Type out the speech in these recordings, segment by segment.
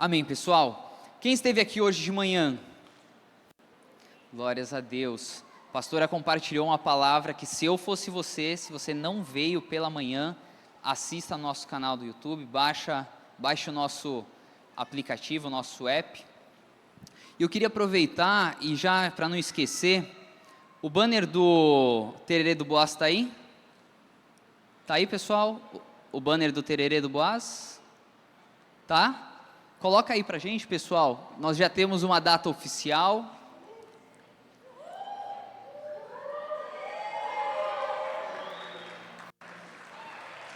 Amém, pessoal? Quem esteve aqui hoje de manhã? Glórias a Deus. A pastora compartilhou uma palavra que, se eu fosse você, se você não veio pela manhã, assista ao nosso canal do YouTube, baixe o nosso aplicativo, o nosso app. E eu queria aproveitar e já, para não esquecer, o banner do Tererê do Boaz está aí? Está aí, pessoal? O banner do Tererê do Boaz? Tá? Coloca aí pra gente, pessoal. Nós já temos uma data oficial.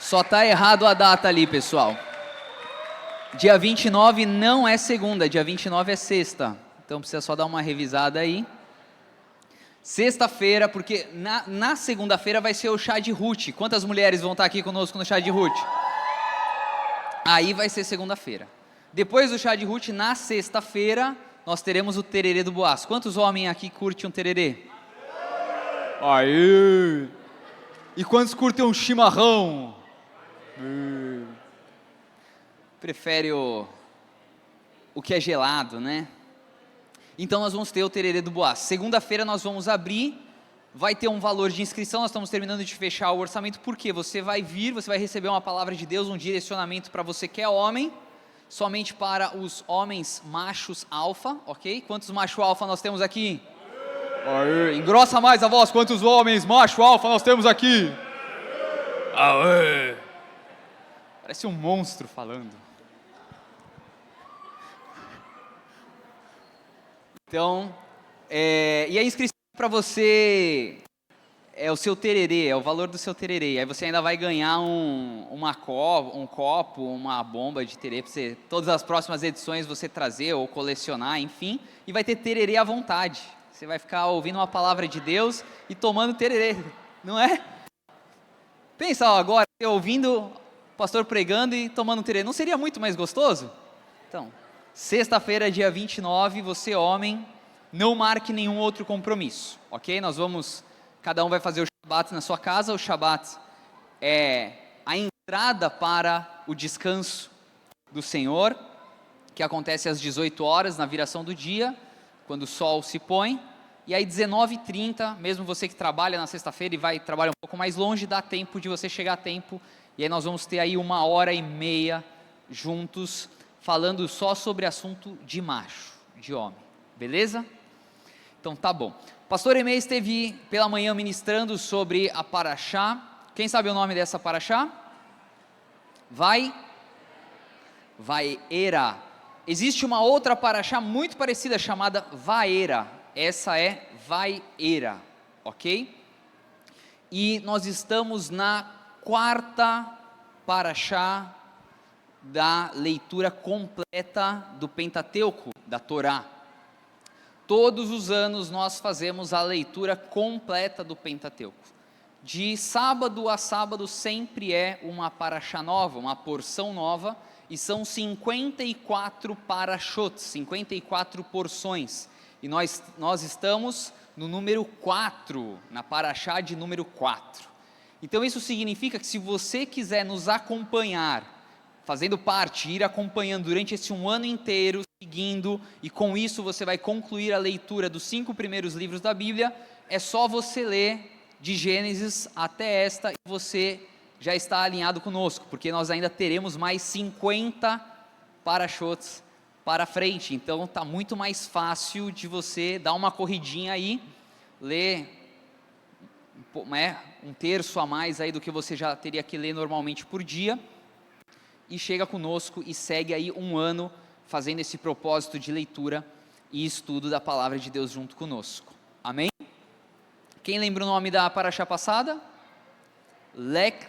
Só tá errado a data ali, pessoal. Dia 29 não é segunda, dia 29 é sexta. Então precisa só dar uma revisada aí. Sexta-feira, porque na segunda-feira vai ser o chá de Ruth. Quantas mulheres vão estar aqui conosco no chá de Ruth? Aí vai ser segunda-feira. Depois do chá de Ruth, na sexta-feira, nós teremos o Tererê do Boaz. Quantos homens aqui curtem um tererê? Aê! E quantos curtem um chimarrão? Prefere o que é gelado, né? Então nós vamos ter o Tererê do Boaz. Segunda-feira nós vamos abrir, vai ter um valor de inscrição, nós estamos terminando de fechar o orçamento, porque você vai vir, você vai receber uma palavra de Deus, um direcionamento para você que é homem, somente para os homens machos alfa, ok? Quantos macho alfa nós temos aqui? Aê. Engrossa mais a voz, quantos homens macho alfa nós temos aqui? Aê. Parece um monstro falando. Então, e a inscrição para você é o seu tererê, é o valor do seu tererê. Aí você ainda vai ganhar um copo, uma bomba de tererê para você, todas as próximas edições você trazer ou colecionar, enfim. E vai ter tererê à vontade. Você vai ficar ouvindo uma palavra de Deus e tomando tererê, não é? Pensa agora, ouvindo o pastor pregando e tomando tererê. Não seria muito mais gostoso? Então, sexta-feira, dia 29, você homem, não marque nenhum outro compromisso, ok? Cada um vai fazer o Shabat na sua casa. O Shabat é a entrada para o descanso do Senhor, que acontece às 18 horas, na viração do dia, quando o sol se põe. E aí 19h30, mesmo você que trabalha na sexta-feira e vai trabalhar um pouco mais longe, dá tempo de você chegar a tempo. E aí nós vamos ter aí 1h30 juntos, falando só sobre assunto de macho, de homem. Beleza? Então tá bom. Pastor Emei esteve pela manhã ministrando sobre a Paraxá. Quem sabe o nome dessa Paraxá? Vaera. Existe uma outra Paraxá muito parecida chamada Vaera. Essa é Vaera, ok? E nós estamos na quarta Paraxá da leitura completa do Pentateuco, da Torá. Todos os anos nós fazemos a leitura completa do Pentateuco. De sábado a sábado sempre é uma paraxá nova, uma porção nova, e são 54 parashot, 54 porções. E nós estamos no número 4, na paraxá de número 4. Então isso significa que se você quiser nos acompanhar, fazendo parte, ir acompanhando durante esse um ano inteiro, seguindo, e com isso você vai concluir a leitura dos 5 primeiros livros da Bíblia, é só você ler de Gênesis até esta, e você já está alinhado conosco, porque nós ainda teremos mais 50 parashots para frente, então está muito mais fácil de você dar uma corridinha aí, ler um terço a mais aí do que você já teria que ler normalmente por dia, e chega conosco e segue aí um ano fazendo esse propósito de leitura e estudo da palavra de Deus junto conosco. Amém? Quem lembra o nome da paraxá passada? Lech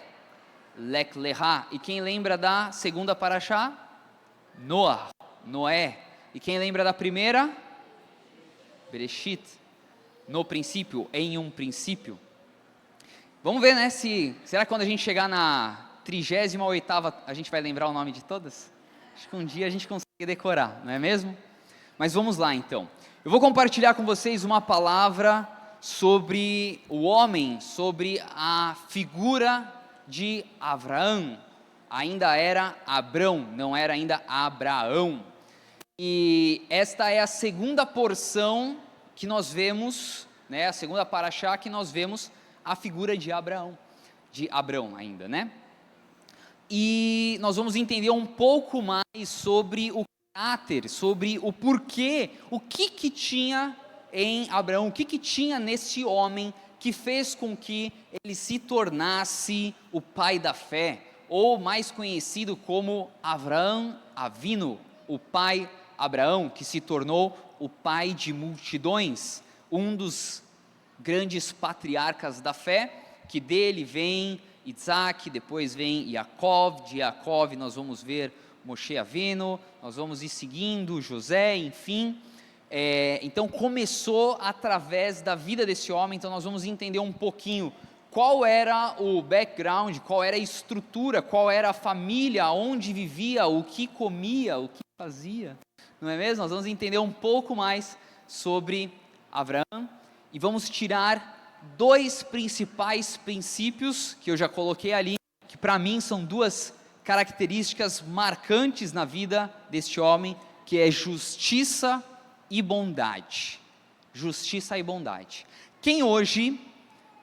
Lecha. E quem lembra da segunda paraxá? Noé. E quem lembra da primeira? Bereshit. No princípio, em um princípio. Vamos ver, né, será que quando a gente chegar na 38ª, a gente vai lembrar o nome de todas? Acho que um dia a gente consegue decorar, não é mesmo? Mas vamos lá então. Eu vou compartilhar com vocês uma palavra sobre o homem, sobre a figura de Abraão. Ainda era Abrão, não era ainda Abraão. E esta é a segunda porção que nós vemos, né, a segunda paraxá que nós vemos a figura de Abraão ainda, né? E nós vamos entender um pouco mais sobre o caráter, sobre o porquê, o que tinha em Abraão, o que tinha nesse homem que fez com que ele se tornasse o pai da fé, ou mais conhecido como Avraham Avinu, o pai Abraão, que se tornou o pai de multidões, um dos grandes patriarcas da fé, que dele vem Isaac, depois vem Yaakov, de Yaakov nós vamos ver Moshe Avinu, nós vamos ir seguindo José, enfim. Então começou através da vida desse homem, então nós vamos entender um pouquinho qual era o background, qual era a estrutura, qual era a família, onde vivia, o que comia, o que fazia, não é mesmo? Nós vamos entender um pouco mais sobre Abraão e vamos tirar dois principais princípios que eu já coloquei ali, que para mim são duas características marcantes na vida deste homem, que é justiça e bondade. Justiça e bondade. Quem hoje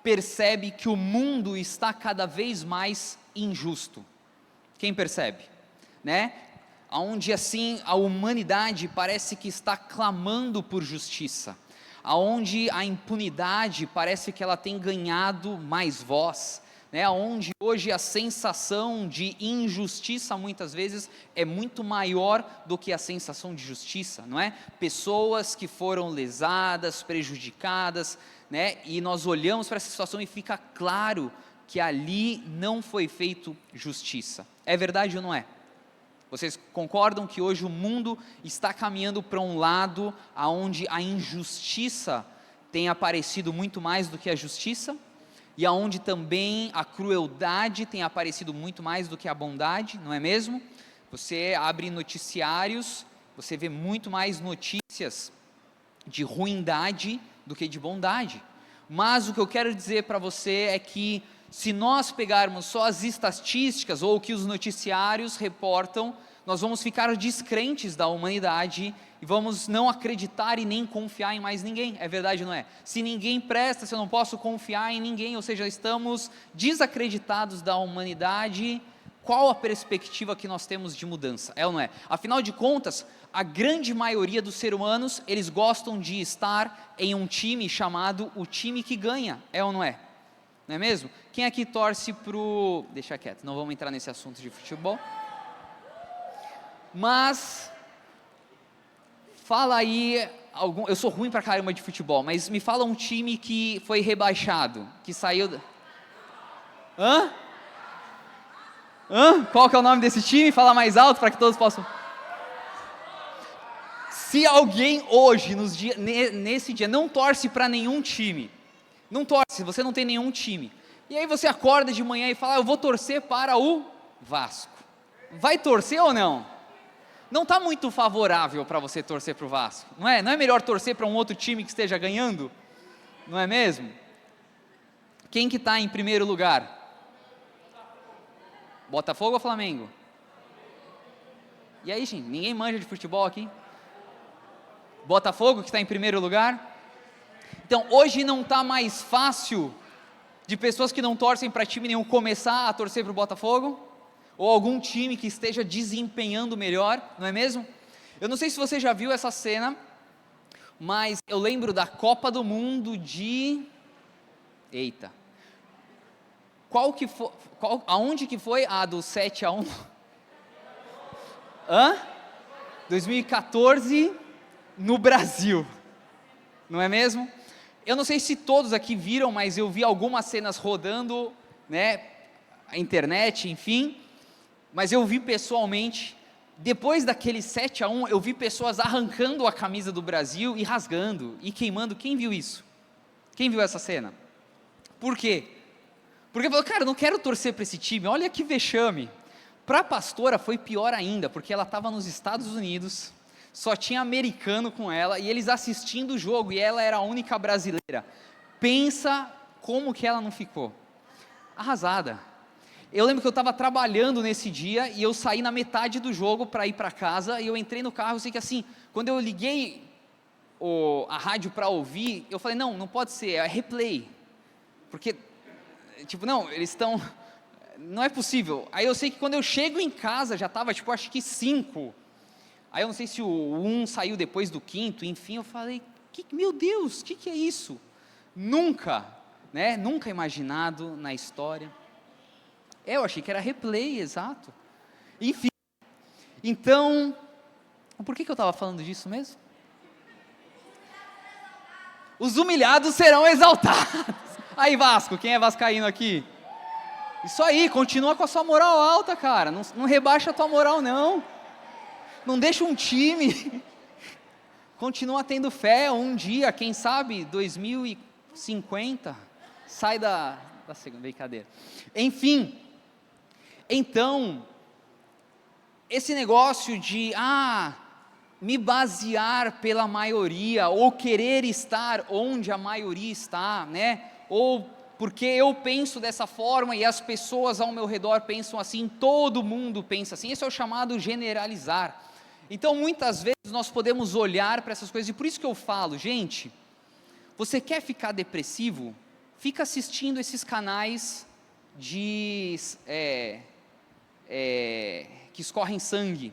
percebe que o mundo está cada vez mais injusto? Quem percebe? Né? Onde assim a humanidade parece que está clamando por justiça, aonde a impunidade parece que ela tem ganhado mais voz, né? Onde hoje a sensação de injustiça muitas vezes é muito maior do que a sensação de justiça, não é? Pessoas que foram lesadas, prejudicadas, né? E nós olhamos para essa situação e fica claro que ali não foi feito justiça. É verdade ou não é? Vocês concordam que hoje o mundo está caminhando para um lado onde a injustiça tem aparecido muito mais do que a justiça? E aonde também a crueldade tem aparecido muito mais do que a bondade, não é mesmo? Você abre noticiários, você vê muito mais notícias de ruindade do que de bondade. Mas o que eu quero dizer para você é que se nós pegarmos só as estatísticas ou o que os noticiários reportam, nós vamos ficar descrentes da humanidade e vamos não acreditar e nem confiar em mais ninguém. É verdade ou não é? Se ninguém presta, se eu não posso confiar em ninguém, ou seja, estamos desacreditados da humanidade, qual a perspectiva que nós temos de mudança? É ou não é? Afinal de contas, a grande maioria dos seres humanos, eles gostam de estar em um time chamado o time que ganha. É ou não é? Não é mesmo? Quem aqui torce pro... Deixa quieto, não vamos entrar nesse assunto de futebol. Mas, fala aí, eu sou ruim pra caramba de futebol, mas me fala um time que foi rebaixado, que saiu... Hã? Qual que é o nome desse time? Fala mais alto para que todos possam... Se alguém hoje, nesse dia, não torce para nenhum time, não torce, você não tem nenhum time, e aí você acorda de manhã e fala, eu vou torcer para o Vasco. Vai torcer ou não? Não está muito favorável para você torcer para o Vasco, não é? Não é melhor torcer para um outro time que esteja ganhando? Não é mesmo? Quem que está em primeiro lugar? Botafogo ou Flamengo? E aí, gente, ninguém manja de futebol aqui? Botafogo que está em primeiro lugar? Então, hoje não está mais fácil de pessoas que não torcem para time nenhum começar a torcer para o Botafogo? Ou algum time que esteja desempenhando melhor, não é mesmo? Eu não sei se você já viu essa cena, mas eu lembro da Copa do Mundo de... Eita. Aonde que foi? Do 7-1? 2014, no Brasil. Não é mesmo? Eu não sei se todos aqui viram, mas eu vi algumas cenas rodando, né, a internet, enfim, mas eu vi pessoalmente, depois daquele 7-1, eu vi pessoas arrancando a camisa do Brasil e rasgando, e queimando. Quem viu isso? Quem viu essa cena? Por quê? Porque falou, cara, eu não quero torcer para esse time, olha que vexame. Para a pastora foi pior ainda, porque ela estava nos Estados Unidos, só tinha americano com ela, e eles assistindo o jogo, e ela era a única brasileira. Pensa como que ela não ficou arrasada. Eu lembro que eu estava trabalhando nesse dia e eu saí na metade do jogo para ir para casa e eu entrei no carro. Eu sei que assim, quando eu liguei a rádio para ouvir, eu falei, não pode ser, é replay, porque, tipo, não, eles estão, não é possível. Aí eu sei que quando eu chego em casa, já estava, tipo, acho que 5, aí eu não sei se o 1 saiu depois do 5º, enfim, eu falei, meu Deus, o que é isso? Nunca imaginado na história. Eu achei que era replay, exato. Enfim, então, por que eu estava falando disso mesmo? Os humilhados serão exaltados. Aí, Vasco, quem é vascaíno aqui? Isso aí, continua com a sua moral alta, cara. Não rebaixa a tua moral, não. Não deixa um time. Continua tendo fé. Um dia, quem sabe, 2050, sai da segunda brincadeira. Enfim, então, esse negócio de, me basear pela maioria, ou querer estar onde a maioria está, né? Ou porque eu penso dessa forma e as pessoas ao meu redor pensam assim, todo mundo pensa assim, esse é o chamado generalizar. Então, muitas vezes nós podemos olhar para essas coisas, e por isso que eu falo, gente, você quer ficar depressivo? Fica assistindo esses canais que escorrem sangue,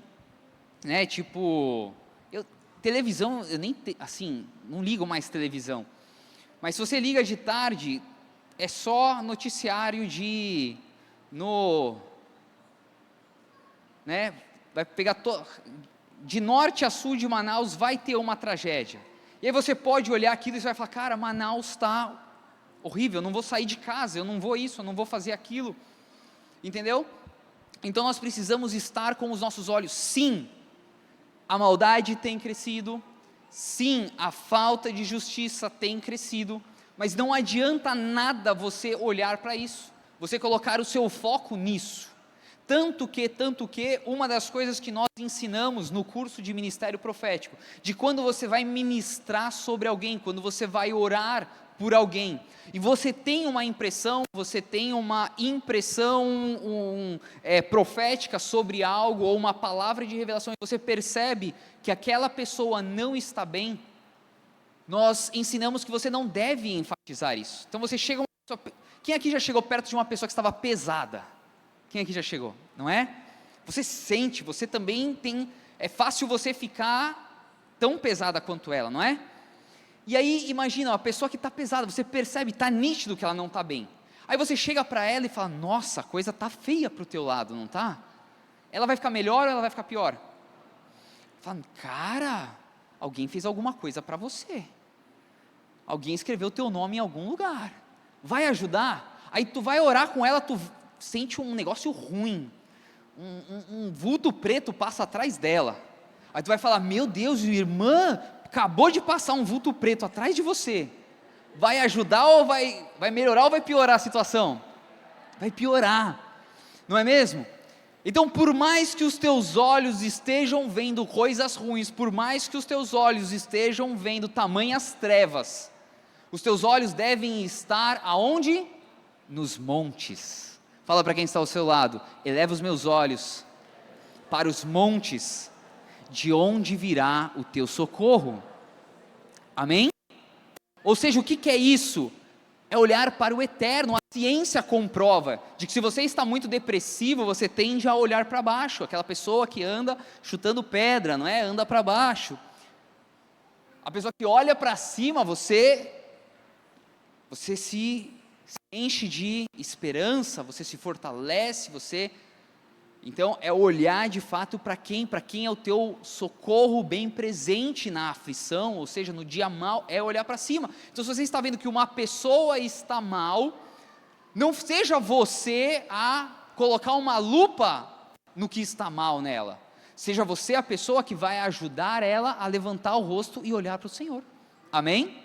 né? Tipo, televisão, eu nem assim, não ligo mais televisão. Mas se você liga de tarde, é só noticiário né? Vai pegar de norte a sul de Manaus vai ter uma tragédia. E aí você pode olhar aquilo e você vai falar, cara, Manaus está horrível, eu não vou sair de casa, eu não vou isso, eu não vou fazer aquilo. Entendeu? Então nós precisamos estar com os nossos olhos, sim, a maldade tem crescido, sim, a falta de justiça tem crescido, mas não adianta nada você olhar para isso, você colocar o seu foco nisso, tanto que uma das coisas que nós ensinamos no curso de ministério profético, de quando você vai ministrar sobre alguém, quando você vai orar por alguém, e você tem uma impressão profética sobre algo, ou uma palavra de revelação, e você percebe que aquela pessoa não está bem, nós ensinamos que você não deve enfatizar isso. Então você chega, quem aqui já chegou perto de uma pessoa que estava pesada? Quem aqui já chegou? Não é? Você sente, você também tem, é fácil você ficar tão pesada quanto ela, não é? E aí, imagina, uma pessoa que está pesada, você percebe, está nítido que ela não está bem. Aí você chega para ela e fala, nossa, a coisa está feia para o teu lado, não está? Ela vai ficar melhor ou ela vai ficar pior? Fala, cara, alguém fez alguma coisa para você. Alguém escreveu o teu nome em algum lugar. Vai ajudar? Aí tu vai orar com ela, tu sente um negócio ruim. Um vulto preto passa atrás dela. Aí tu vai falar, meu Deus, irmã, acabou de passar um vulto preto atrás de você, vai ajudar ou vai melhorar ou vai piorar a situação? Vai piorar, não é mesmo? Então, por mais que os teus olhos estejam vendo coisas ruins, por mais que os teus olhos estejam vendo tamanhas trevas, os teus olhos devem estar aonde? Nos montes. Fala para quem está ao seu lado, eleva os meus olhos para os montes, de onde virá o teu socorro. Amém? Ou seja, o que é isso? É olhar para o eterno. A ciência comprova de que se você está muito depressivo, você tende a olhar para baixo, aquela pessoa que anda chutando pedra, não é? Anda para baixo. A pessoa que olha para cima, você se enche de esperança, você se fortalece, então é olhar de fato para quem é o teu socorro bem presente na aflição, ou seja, no dia mal, é olhar para cima. Então se você está vendo que uma pessoa está mal, não seja você a colocar uma lupa no que está mal nela, seja você a pessoa que vai ajudar ela a levantar o rosto e olhar para o Senhor. Amém?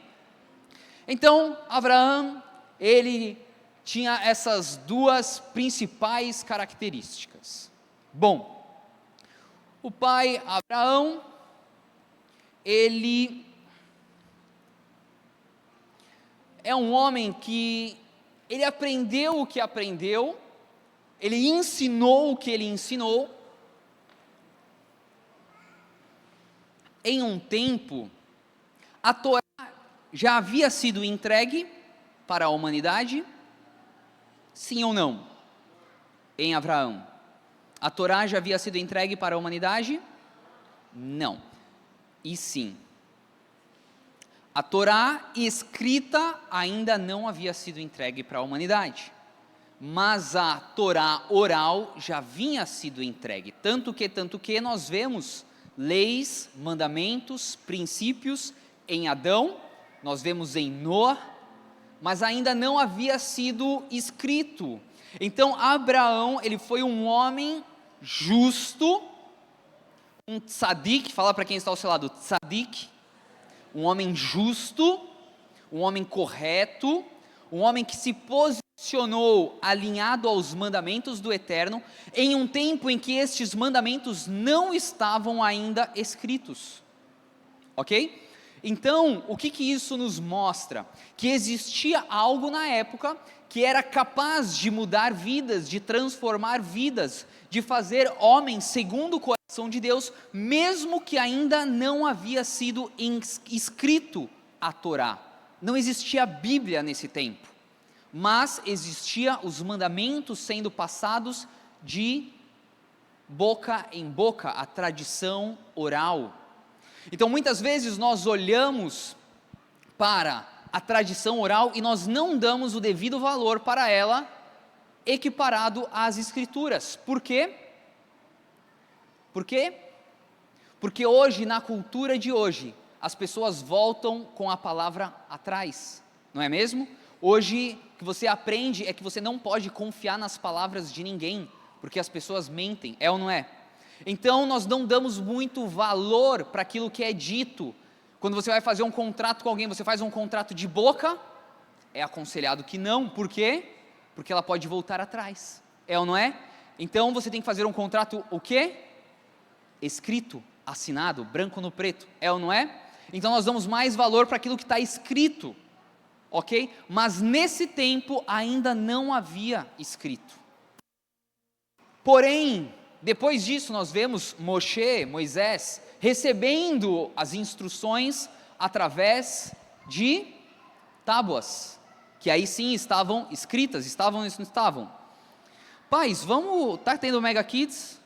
Então Abraão, ele tinha essas duas principais características. Bom, o pai Abraão, ele é um homem que ele aprendeu o que aprendeu ele ensinou o que ele ensinou, em um tempo, a Torá já havia sido entregue para a humanidade, sim ou não? Em Abraão, a Torá já havia sido entregue para a humanidade? Não, e sim. A Torá escrita ainda não havia sido entregue para a humanidade, mas a Torá oral já vinha sido entregue, tanto que nós vemos leis, mandamentos, princípios em Adão, nós vemos em Noé, mas ainda não havia sido escrito. Então Abraão, ele foi um homem justo, um tzadik, fala para quem está ao seu lado, tzadik, um homem justo, um homem correto, um homem que se posicionou alinhado aos mandamentos do Eterno, em um tempo em que estes mandamentos não estavam ainda escritos, ok? Então, o que isso nos mostra? Que existia algo na época que era capaz de mudar vidas, de transformar vidas, de fazer homens segundo o coração de Deus, mesmo que ainda não havia sido escrito a Torá. Não existia a Bíblia nesse tempo, mas existia os mandamentos sendo passados de boca em boca, a tradição oral. Então muitas vezes nós olhamos para a tradição oral e nós não damos o devido valor para ela, equiparado às Escrituras. Por quê? Por quê? Porque hoje, na cultura de hoje, as pessoas voltam com a palavra atrás, não é mesmo? Hoje, o que você aprende é que você não pode confiar nas palavras de ninguém, porque as pessoas mentem, é ou não é? Então, nós não damos muito valor para aquilo que é dito. Quando você vai fazer um contrato com alguém, você faz um contrato de boca, é aconselhado que não, por quê? Porque ela pode voltar atrás, é ou não é? Então você tem que fazer um contrato, o quê? Escrito, assinado, branco no preto, é ou não é? Então nós damos mais valor para aquilo que está escrito, ok? Mas nesse tempo ainda não havia escrito. Porém, depois disso nós vemos Moisés, recebendo as instruções através de tábuas, que aí sim estavam escritas, estavam ou não estavam? Pais, vamos, tá tendo o Mega Kids?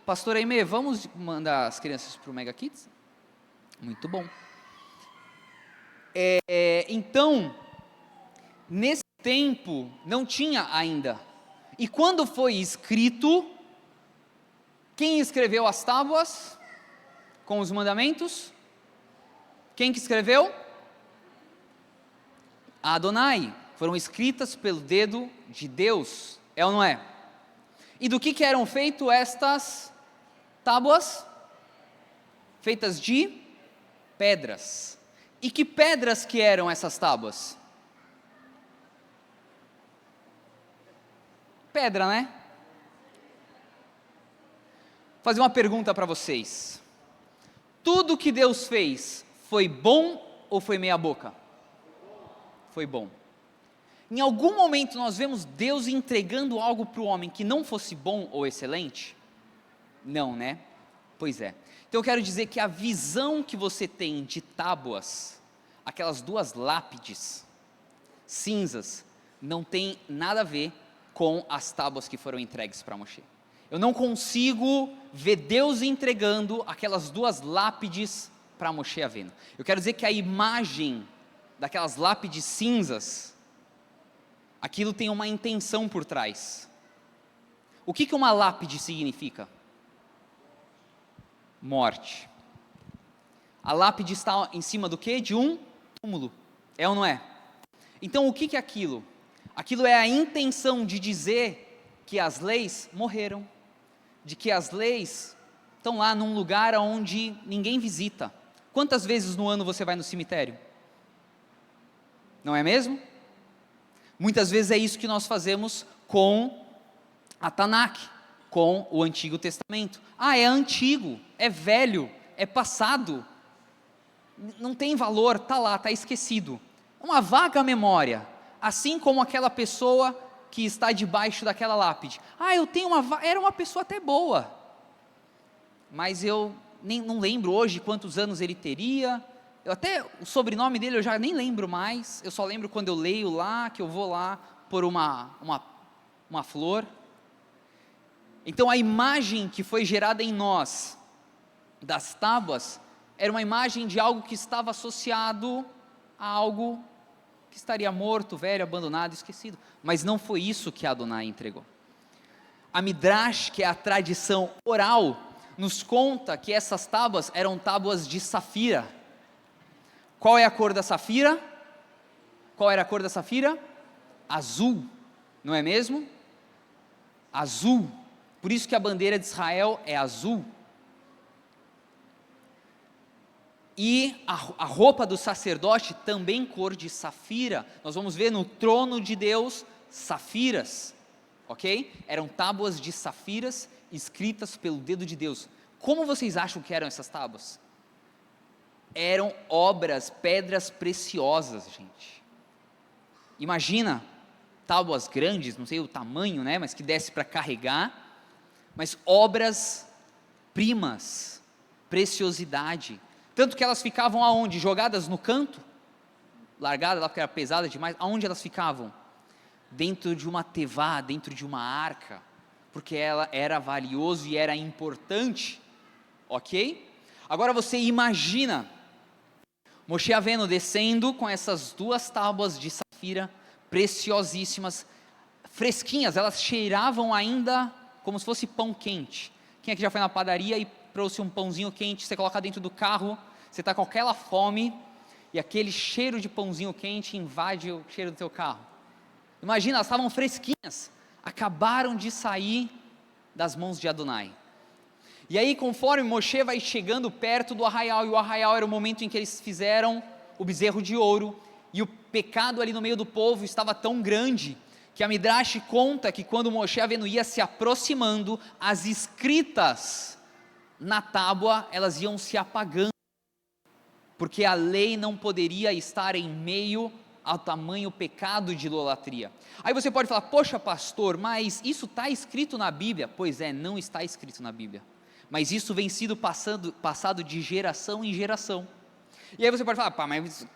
Pastor Aimee, vamos mandar as crianças para o Mega Kids? Muito bom. Então, nesse tempo, não tinha ainda. E quando foi escrito, quem escreveu as tábuas com os mandamentos? Quem que escreveu? Adonai. Foram escritas pelo dedo de Deus, é ou não é? E do que eram feitas estas tábuas? Feitas de pedras. E que pedras que eram essas tábuas? Pedra, né? Vou fazer uma pergunta para vocês. Tudo que Deus fez foi bom ou foi meia boca? Foi bom. Em algum momento nós vemos Deus entregando algo para o homem que não fosse bom ou excelente? Não, né? Pois é. Então eu quero dizer que a visão que você tem de tábuas, aquelas duas lápides cinzas, não tem nada a ver com as tábuas que foram entregues para Moshe. Eu não consigo ver Deus entregando aquelas duas lápides para Moshe Avenu. Eu quero dizer que a imagem daquelas lápides cinzas, aquilo tem uma intenção por trás. O que uma lápide significa? Morte. A lápide está em cima do quê? De um túmulo, é ou não é? Então o que é aquilo? Aquilo é a intenção de dizer que as leis morreram, de que as leis estão lá num lugar onde ninguém visita. Quantas vezes no ano você vai no cemitério? Não é mesmo? Muitas vezes é isso que nós fazemos com a Tanakh, com o Antigo Testamento. É antigo, é velho, é passado, não tem valor, está lá, está esquecido. Uma vaga memória, assim como aquela pessoa que está debaixo daquela lápide? Ah, eu tenho era uma pessoa até boa, mas eu não lembro hoje quantos anos ele teria, até o sobrenome dele eu já nem lembro mais, eu só lembro quando eu leio lá, que eu vou lá por uma flor. Então a imagem que foi gerada em nós, das tábuas, era uma imagem de algo que estava associado a algo que estaria morto, velho, abandonado, esquecido, mas não foi isso que Adonai entregou. A Midrash, que é a tradição oral, nos conta que essas tábuas eram tábuas de safira. Qual é a cor da safira? Qual era a cor da safira? Azul, não é mesmo? Azul, por isso que a bandeira de Israel é azul. E a roupa do sacerdote também cor de safira, nós vamos ver no trono de Deus, safiras, ok? Eram tábuas de safiras, escritas pelo dedo de Deus. Como vocês acham que eram essas tábuas? Eram pedras preciosas, gente. Imagina, tábuas grandes, não sei o tamanho, né, mas que desse para carregar, mas obras primas, preciosidade, tanto que elas ficavam aonde? Jogadas no canto, largadas lá porque era pesada demais. Aonde elas ficavam? Dentro de uma tevá, dentro de uma arca, porque ela era valioso e era importante, ok? Agora você imagina Moshe Avenu descendo com essas duas tábuas de safira, preciosíssimas, fresquinhas, elas cheiravam ainda como se fosse pão quente. Quem aqui já foi na padaria e trouxe um pãozinho quente, você coloca dentro do carro, você está com aquela fome, e aquele cheiro de pãozinho quente invade o cheiro do teu carro. Imagina, elas estavam fresquinhas, acabaram de sair das mãos de Adonai. E aí, conforme Moshe vai chegando perto do arraial, e o arraial era o momento em que eles fizeram o bezerro de ouro, e o pecado ali no meio do povo estava tão grande, que a Midrash conta que quando Moshe Avenu ia se aproximando, as escritas na tábua, elas iam se apagando, porque a lei não poderia estar em meio ao tamanho pecado de idolatria. Aí você pode falar, poxa pastor, mas isso está escrito na Bíblia? Pois é, não está escrito na Bíblia, mas isso vem sido passado de geração em geração. E aí você pode falar, mas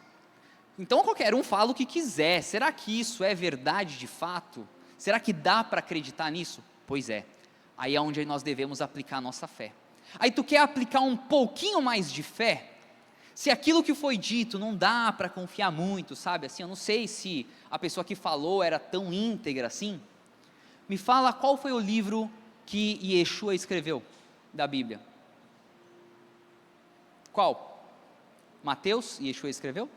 então qualquer um fala o que quiser, será que isso é verdade de fato? Será que dá para acreditar nisso? Pois é, aí é onde nós devemos aplicar a nossa fé. Aí tu quer aplicar um pouquinho mais de fé? Se aquilo que foi dito não dá para confiar muito, sabe, assim, eu não sei se a pessoa que falou era tão íntegra assim, me fala qual foi o livro que Yeshua escreveu, da Bíblia? Qual? Mateus, Yeshua escreveu?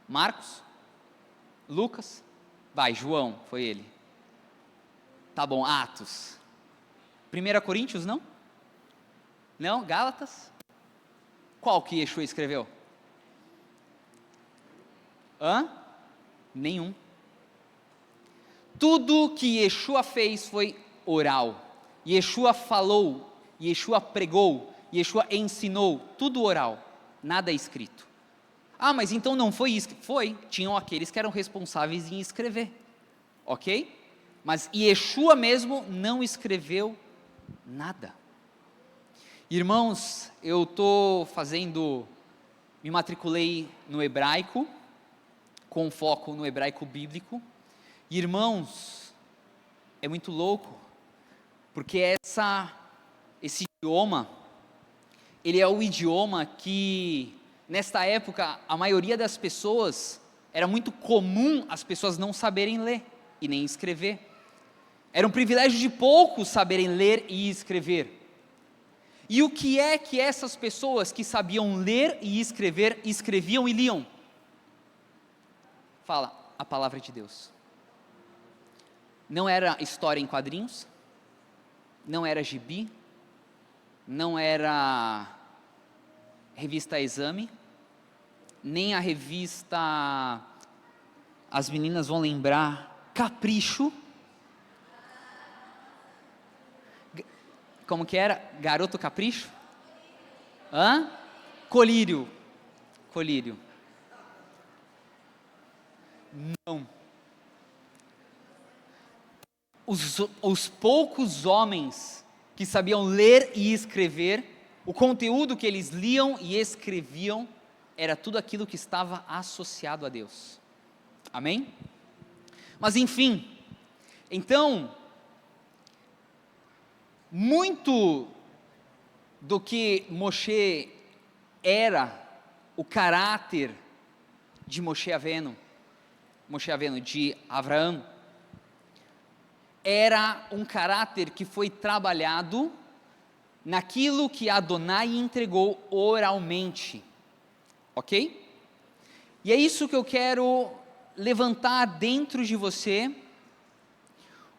Marcos? Lucas? Vai, João, foi ele. Tá bom, Atos. 1 Coríntios, não? Não? Gálatas? Qual que Yeshua escreveu? Nenhum. Tudo que Yeshua fez foi oral. Yeshua falou, Yeshua pregou, Yeshua ensinou, tudo oral, nada escrito. Mas então não foi isso? Foi, tinham aqueles que eram responsáveis em escrever, ok? Mas Yeshua mesmo não escreveu nada. Irmãos, eu estou me matriculei no hebraico, com foco no hebraico bíblico, e irmãos, é muito louco, porque esse idioma, ele é o idioma que, nesta época, a maioria das pessoas, era muito comum as pessoas não saberem ler e nem escrever, era um privilégio de poucos saberem ler e escrever. E o que é que essas pessoas que sabiam ler e escrever, escreviam e liam? Fala, a palavra de Deus. Não era história em quadrinhos, não era gibi, não era revista Exame, nem a revista, as meninas vão lembrar, Capricho. Como que era? Garoto Capricho? Colírio. Não. os poucos homens que sabiam ler e escrever, o conteúdo que eles liam e escreviam, era tudo aquilo que estava associado a Deus. Amém? Mas enfim, então, muito do que Moshe era, o caráter de Moshe Avenu, de Abraão, era um caráter que foi trabalhado naquilo que Adonai entregou oralmente, ok? E é isso que eu quero levantar dentro de você,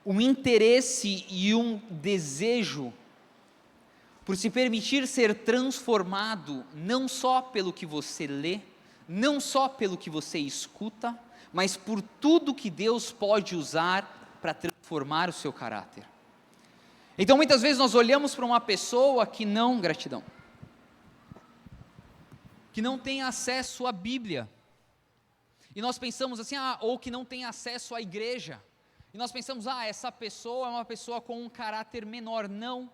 um interesse e um desejo por se permitir ser transformado, não só pelo que você lê, não só pelo que você escuta, mas por tudo que Deus pode usar para transformar o seu caráter. Então muitas vezes nós olhamos para uma pessoa que não, que não tem acesso à Bíblia, e nós pensamos assim, ou que não tem acesso à igreja, e nós pensamos, essa pessoa é uma pessoa com um caráter menor. Não,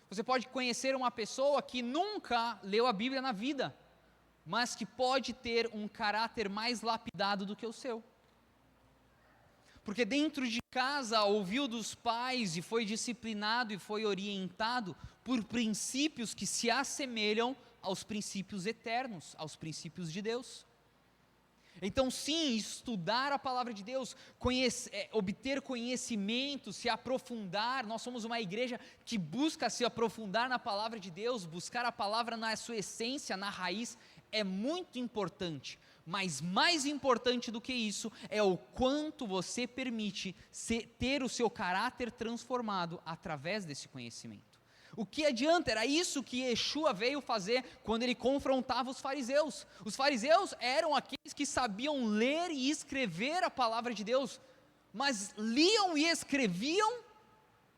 você pode conhecer uma pessoa que nunca leu a Bíblia na vida, mas que pode ter um caráter mais lapidado do que o seu, porque dentro de casa ouviu dos pais e foi disciplinado e foi orientado por princípios que se assemelham aos princípios eternos, aos princípios de Deus. Então sim, estudar a palavra de Deus, obter conhecimento, se aprofundar, nós somos uma igreja que busca se aprofundar na palavra de Deus, buscar a palavra na sua essência, na raiz, é muito importante, mas mais importante do que isso, é o quanto você permite ter o seu caráter transformado através desse conhecimento. O que adianta? Era isso que Yeshua veio fazer quando ele confrontava os fariseus. Os fariseus eram aqueles que sabiam ler e escrever a palavra de Deus, mas liam e escreviam,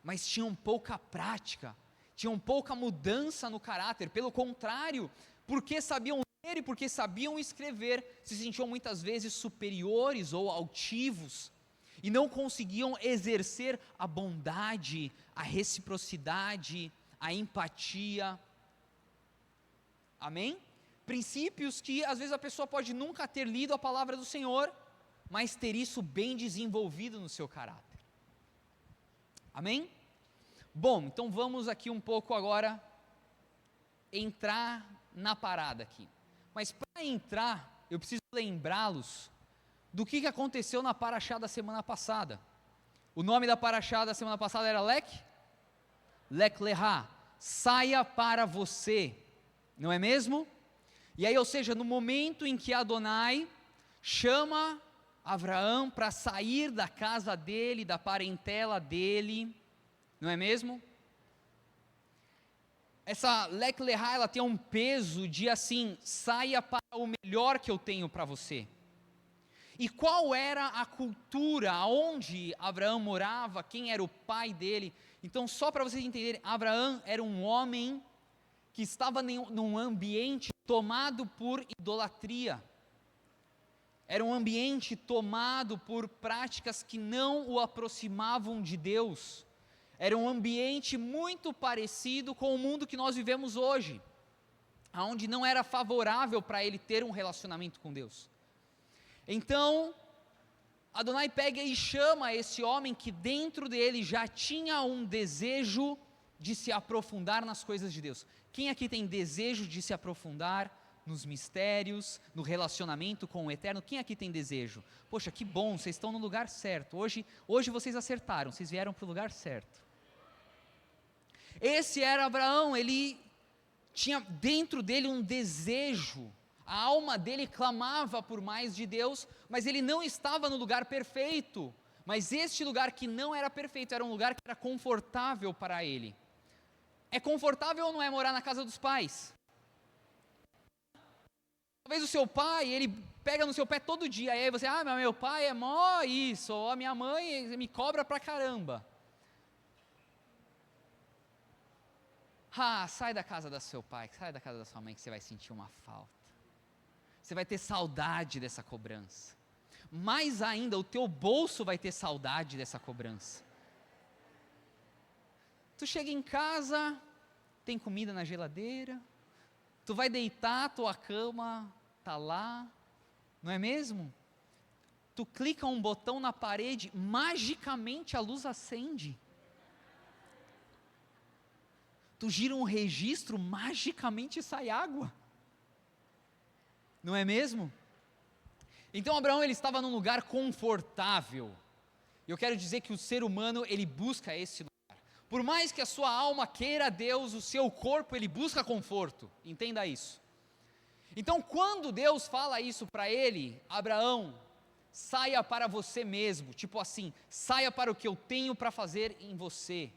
mas tinham pouca prática, tinham pouca mudança no caráter. Pelo contrário, porque sabiam ler e porque sabiam escrever, se sentiam muitas vezes superiores ou altivos, e não conseguiam exercer a bondade, a reciprocidade, a empatia. Amém? Princípios que às vezes a pessoa pode nunca ter lido a palavra do Senhor, mas ter isso bem desenvolvido no seu caráter. Amém? Bom, então vamos aqui um pouco agora entrar na parada aqui. Mas para entrar, eu preciso lembrá-los do que aconteceu na paraxá da semana passada. O nome da paraxá da semana passada era Lech Lechá, saia para você, não é mesmo? E aí, ou seja, no momento em que Adonai chama Abraão para sair da casa dele, da parentela dele, não é mesmo? Essa Lech Lechá, ela tem um peso de assim, saia para o melhor que eu tenho para você. E qual era a cultura, onde Abraão morava, quem era o pai dele? Então, só para vocês entenderem, Abraão era um homem que estava num ambiente tomado por idolatria. Era um ambiente tomado por práticas que não o aproximavam de Deus. Era um ambiente muito parecido com o mundo que nós vivemos hoje, onde não era favorável para ele ter um relacionamento com Deus. Então, Adonai pega e chama esse homem que dentro dele já tinha um desejo de se aprofundar nas coisas de Deus. Quem aqui tem desejo de se aprofundar nos mistérios, no relacionamento com o Eterno? Quem aqui tem desejo? Poxa, que bom, vocês estão no lugar certo. Hoje vocês acertaram, vocês vieram para o lugar certo. Esse era Abraão, ele tinha dentro dele um desejo. A alma dele clamava por mais de Deus, mas ele não estava no lugar perfeito. Mas este lugar que não era perfeito, era um lugar que era confortável para ele. É confortável ou não é morar na casa dos pais? Talvez o seu pai, ele pega no seu pé todo dia, aí você, mas meu pai é mó isso, ou a minha mãe me cobra pra caramba. Sai da casa do seu pai, sai da casa da sua mãe que você vai sentir uma falta. Você vai ter saudade dessa cobrança. Mais ainda, o teu bolso vai ter saudade dessa cobrança. Tu chega em casa, tem comida na geladeira, tu vai deitar, tua cama tá lá, não é mesmo? Tu clica um botão na parede, magicamente a luz acende. Tu gira um registro, magicamente sai água. Não é mesmo? Então Abraão, ele estava num lugar confortável. Eu quero dizer que o ser humano, ele busca esse lugar. Por mais que a sua alma queira Deus, o seu corpo, ele busca conforto. Entenda isso. Então, quando Deus fala isso para ele, Abraão, saia para você mesmo, tipo assim, saia para o que eu tenho para fazer em você.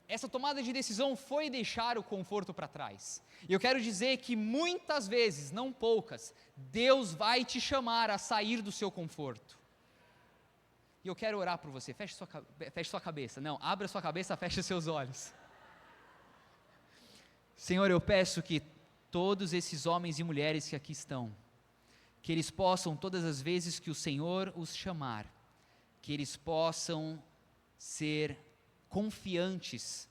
Essa tomada de decisão foi deixar o conforto para trás. E eu quero dizer que muitas vezes, não poucas, Deus vai te chamar a sair do seu conforto. E eu quero orar por você. Feche sua cabeça. Não, abra sua cabeça, feche seus olhos. Senhor, eu peço que todos esses homens e mulheres que aqui estão, que eles possam, todas as vezes que o Senhor os chamar, que eles possam ser confiantes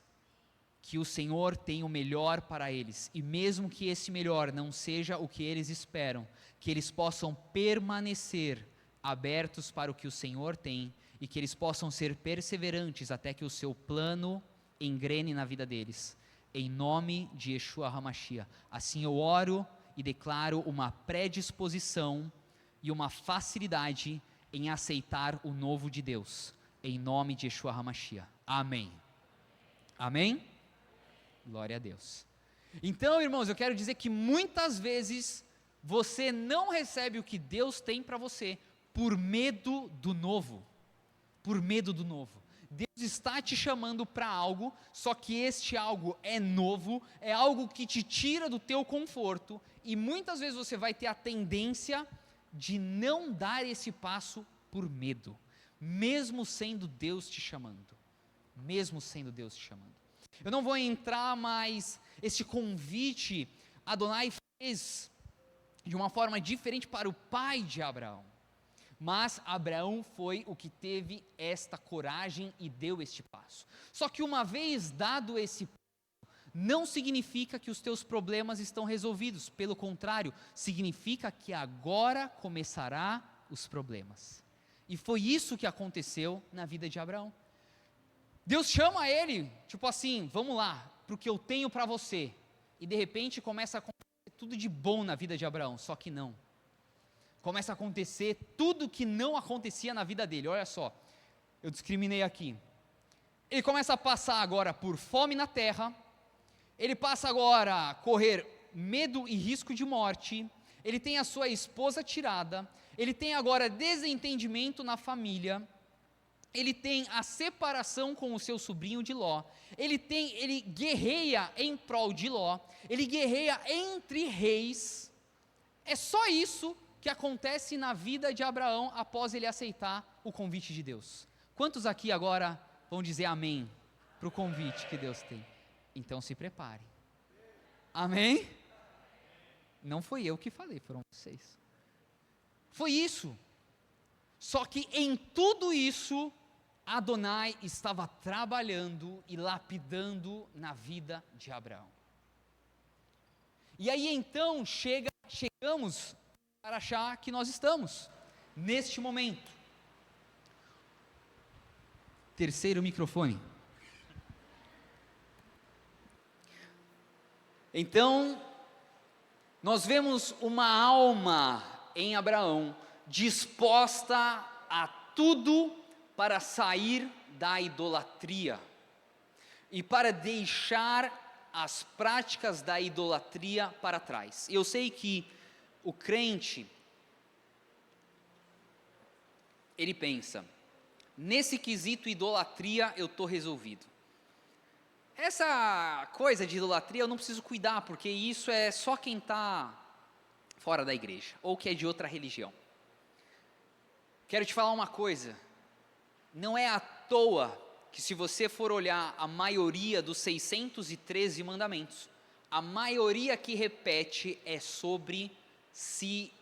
que o Senhor tem o melhor para eles, e mesmo que esse melhor não seja o que eles esperam, que eles possam permanecer abertos para o que o Senhor tem, e que eles possam ser perseverantes até que o seu plano engrene na vida deles, em nome de Yeshua HaMashiach. Assim eu oro e declaro uma predisposição e uma facilidade em aceitar o novo de Deus, em nome de Yeshua HaMashiach. Amém. Amém? Glória a Deus. Então, irmãos, eu quero dizer que muitas vezes você não recebe o que Deus tem para você por medo do novo. Por medo do novo. Deus está te chamando para algo, só que este algo é novo, é algo que te tira do teu conforto, e muitas vezes você vai ter a tendência de não dar esse passo por medo, mesmo sendo Deus te chamando. Mesmo sendo Deus te chamando. Eu não vou entrar, mas este convite Adonai fez de uma forma diferente para o pai de Abraão. Mas Abraão foi o que teve esta coragem e deu este passo. Só que uma vez dado esse passo, não significa que os teus problemas estão resolvidos. Pelo contrário, significa que agora começará os problemas. E foi isso que aconteceu na vida de Abraão. Deus chama ele, tipo assim, vamos lá, para o que eu tenho para você. E de repente começa a acontecer tudo de bom na vida de Abraão, só que não. Começa a acontecer tudo que não acontecia na vida dele. Olha só, eu discriminei aqui. Ele começa a passar agora por fome na terra, ele passa agora a correr medo e risco de morte, ele tem a sua esposa tirada, ele tem agora desentendimento na família, ele tem a separação com o seu sobrinho de Ló, ele guerreia em prol de Ló, ele guerreia entre reis. É só isso que acontece na vida de Abraão após ele aceitar o convite de Deus. Quantos aqui agora vão dizer amém para o convite que Deus tem? Então se prepare. Amém? Não foi eu que falei, foram vocês. Foi isso. Só que em tudo isso, Adonai estava trabalhando e lapidando na vida de Abraão. E aí então chegamos para achar que nós estamos, neste momento. Terceiro microfone. Então, nós vemos uma alma em Abraão disposta a tudo para sair da idolatria e para deixar as práticas da idolatria para trás. Eu sei que o crente, ele pensa, nesse quesito idolatria eu estou resolvido. Essa coisa de idolatria eu não preciso cuidar, porque isso é só quem está fora da igreja, ou que é de outra religião. Quero te falar uma coisa, não é à toa que se você for olhar a maioria dos 613 mandamentos, a maioria que repete é sobre se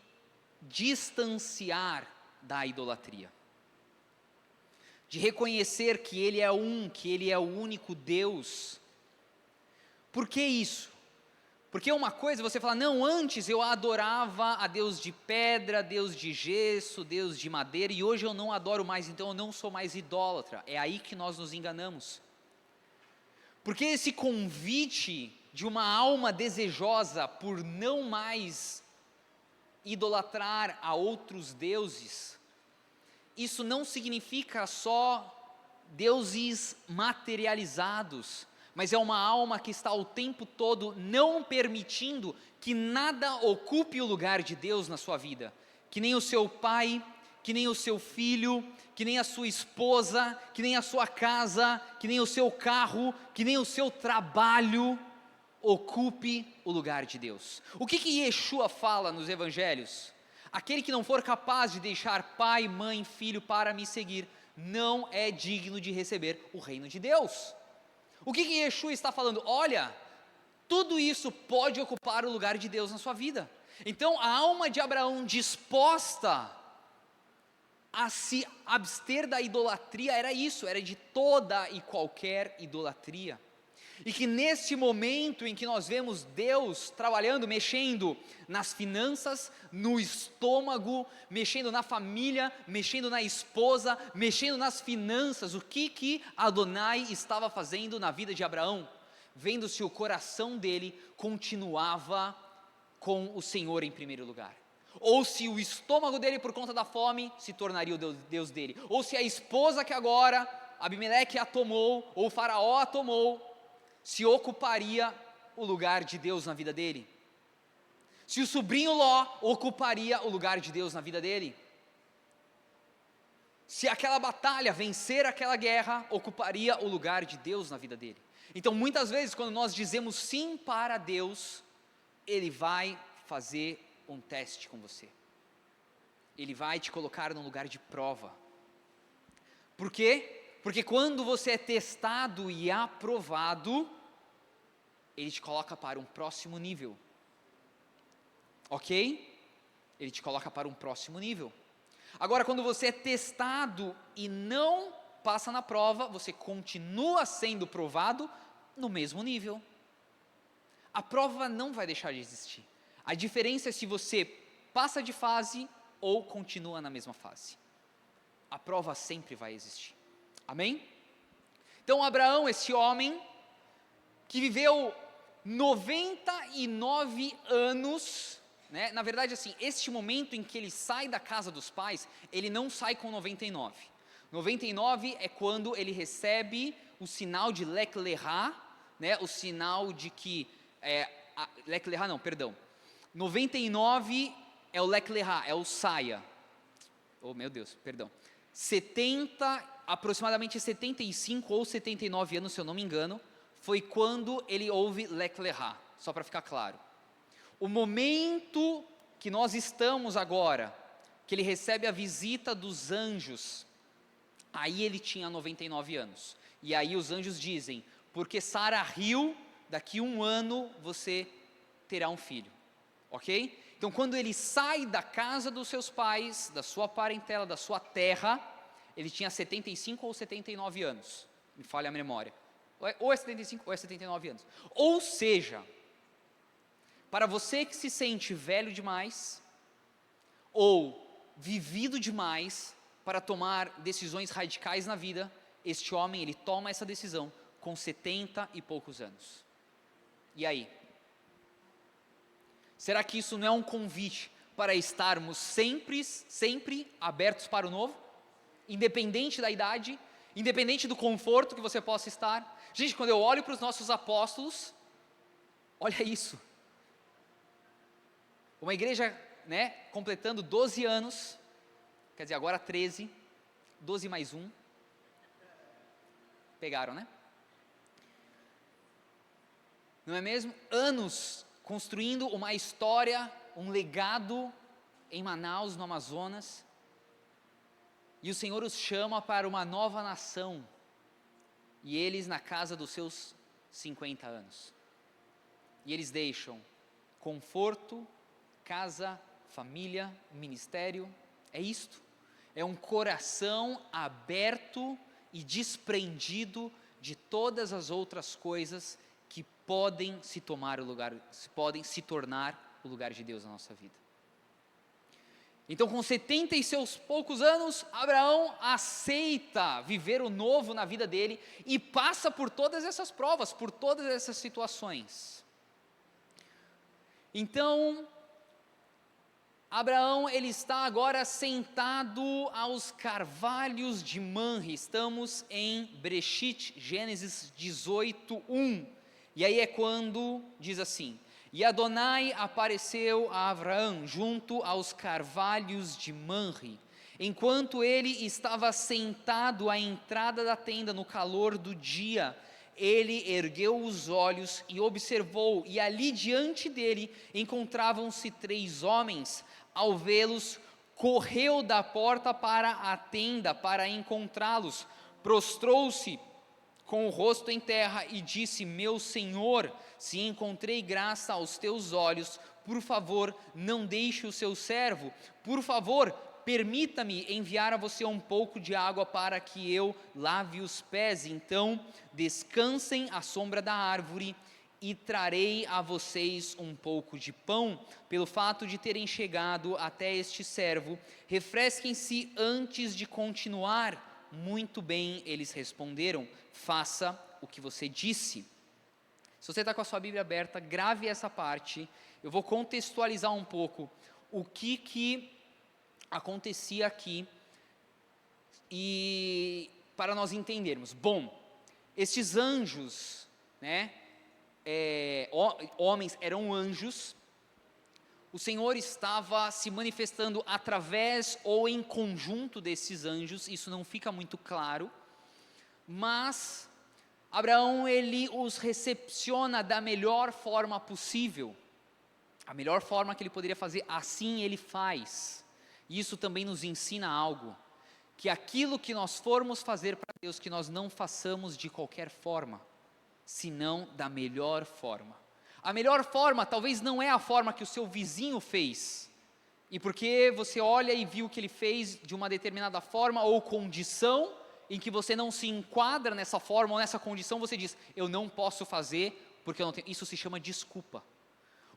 distanciar da idolatria. de reconhecer que Ele é que Ele é o único Deus. Por que isso? Porque uma coisa é você falar, não, antes eu adorava a Deus de pedra, Deus de gesso, Deus de madeira, e hoje eu não adoro mais, então eu não sou mais idólatra. É aí que nós nos enganamos. Porque esse convite de uma alma desejosa por não mais idolatrar a outros deuses, isso não significa só deuses materializados, mas é uma alma que está o tempo todo não permitindo que nada ocupe o lugar de Deus na sua vida, que nem o seu pai, que nem o seu filho, que nem a sua esposa, que nem a sua casa, que nem o seu carro, que nem o seu trabalho ocupe o lugar de Deus. O que Yeshua fala nos evangelhos? Aquele que não for capaz de deixar pai, mãe, filho para me seguir, não é digno de receber o reino de Deus. O que Yeshua está falando? Olha, tudo isso pode ocupar o lugar de Deus na sua vida. Então a alma de Abraão disposta a se abster da idolatria era isso, era de toda e qualquer idolatria. E que neste momento em que nós vemos Deus trabalhando, mexendo nas finanças, no estômago, mexendo na família, mexendo na esposa, mexendo nas finanças, o que Adonai estava fazendo na vida de Abraão? Vendo se o coração dele continuava com o Senhor em primeiro lugar. Ou se o estômago dele, por conta da fome, se tornaria o Deus dele. Ou se a esposa que agora Abimeleque a tomou, ou o faraó a tomou, se ocuparia o lugar de Deus na vida dele. Se o sobrinho Ló ocuparia o lugar de Deus na vida dele. Se aquela batalha, vencer aquela guerra, ocuparia o lugar de Deus na vida dele. Então muitas vezes quando nós dizemos sim para Deus, Ele vai fazer um teste com você. Ele vai te colocar num lugar de prova. Por quê? Porque quando você é testado e aprovado, Ele te coloca para um próximo nível. Ok? Ele te coloca para um próximo nível. Agora, quando você é testado e não passa na prova, você continua sendo provado no mesmo nível. A prova não vai deixar de existir. A diferença é se você passa de fase ou continua na mesma fase. A prova sempre vai existir. Amém? Então Abraão, esse homem que viveu 99 anos, né? Na verdade assim, este momento em que ele sai da casa dos pais, ele não sai com 99. 99 é quando ele recebe o sinal de Lech Lecha, né? O sinal de que, Lech Lecha não, perdão. 99 é o Lech Lecha, é o saia. Oh meu Deus, perdão. Aproximadamente 75 ou 79 anos, se eu não me engano, foi quando ele ouve Lech Lecha, só para ficar claro. O momento que nós estamos agora, que ele recebe a visita dos anjos, aí ele tinha 99 anos. E aí os anjos dizem, porque Sara riu, daqui 1 ano você terá um filho. Ok? Então quando ele sai da casa dos seus pais, da sua parentela, da sua terra, ele tinha 75 ou 79 anos, me falha a memória, ou é 75 ou é 79 anos, ou seja, para você que se sente velho demais, ou vivido demais, para tomar decisões radicais na vida, este homem, ele toma essa decisão com 70 e poucos anos, e aí? Será que isso não é um convite para estarmos sempre abertos para o novo? Independente da idade, independente do conforto que você possa estar. Gente, quando eu olho para os nossos apóstolos, olha isso. Uma igreja, né, completando 12 anos, quer dizer, agora 13, 12 mais 1. Pegaram, né? Não é mesmo? Anos construindo uma história, um legado em Manaus, no Amazonas, e o Senhor os chama para uma nova nação, e eles na casa dos seus 50 anos, e eles deixam conforto, casa, família, ministério, é isto, é um coração aberto e desprendido de todas as outras coisas que podem se tornar o lugar de Deus na nossa vida. Então, com 70 e seus poucos anos, Abraão aceita viver o novo na vida dele e passa por todas essas provas, por todas essas situações. Então, Abraão, ele está agora sentado aos carvalhos de Manre. Estamos em Bereshit, Gênesis 18:1. E aí é quando diz assim: e Adonai apareceu a Abraão junto aos carvalhos de Manre, enquanto ele estava sentado à entrada da tenda no calor do dia. Ele ergueu os olhos e observou, e ali diante dele encontravam-se 3 homens. Ao vê-los, correu da porta para a tenda para encontrá-los, prostrou-se com o rosto em terra e disse: meu senhor, se encontrei graça aos teus olhos, por favor, não deixe o seu servo, por favor, permita-me enviar a você um pouco de água para que eu lave os pés. Então, descansem à sombra da árvore e trarei a vocês um pouco de pão. Pelo fato de terem chegado até este servo, refresquem-se antes de continuar. Muito bem, eles responderam, faça o que você disse. Se você está com a sua Bíblia aberta, grave essa parte. Eu vou contextualizar um pouco o que acontecia aqui, e para nós entendermos. Bom, estes anjos, homens, eram anjos. O Senhor estava se manifestando através ou em conjunto desses anjos, isso não fica muito claro, mas Abraão, ele os recepciona da melhor forma possível, a melhor forma que ele poderia fazer, assim ele faz. Isso também nos ensina algo, que aquilo que nós formos fazer para Deus, que nós não façamos de qualquer forma, senão da melhor forma. A melhor forma talvez não é a forma que o seu vizinho fez, e porque você olha e viu que ele fez de uma determinada forma ou condição, em que você não se enquadra nessa forma ou nessa condição, você diz: eu não posso fazer porque eu não tenho. Isso se chama desculpa.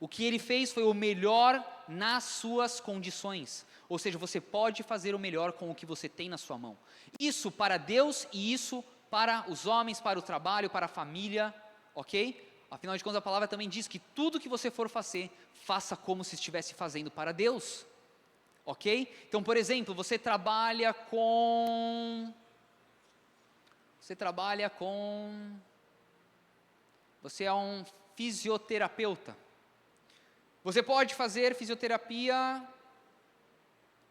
O que ele fez foi o melhor nas suas condições, ou seja, você pode fazer o melhor com o que você tem na sua mão. Isso para Deus e isso para os homens, para o trabalho, para a família, ok? Afinal de contas, a palavra também diz que tudo que você for fazer, faça como se estivesse fazendo para Deus, ok? Então, por exemplo, você trabalha com... Você é um fisioterapeuta. Você pode fazer fisioterapia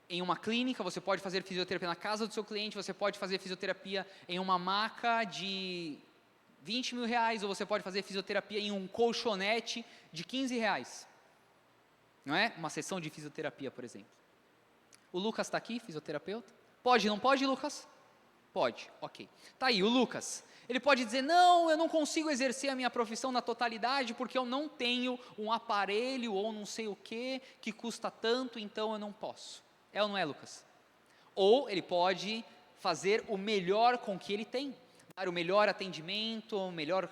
em uma clínica, você pode fazer fisioterapia na casa do seu cliente, você pode fazer fisioterapia em uma maca de 20 mil reais, ou você pode fazer fisioterapia em um colchonete de 15 reais. Não é? Uma sessão de fisioterapia, por exemplo. O Lucas está aqui, fisioterapeuta? Pode, não pode, Lucas? Pode, ok. Está aí, o Lucas. Ele pode dizer: não, eu não consigo exercer a minha profissão na totalidade, porque eu não tenho um aparelho, ou não sei o que custa tanto, então eu não posso. É ou não é, Lucas? Ou ele pode fazer o melhor com o que ele tem, dar o melhor atendimento, o melhor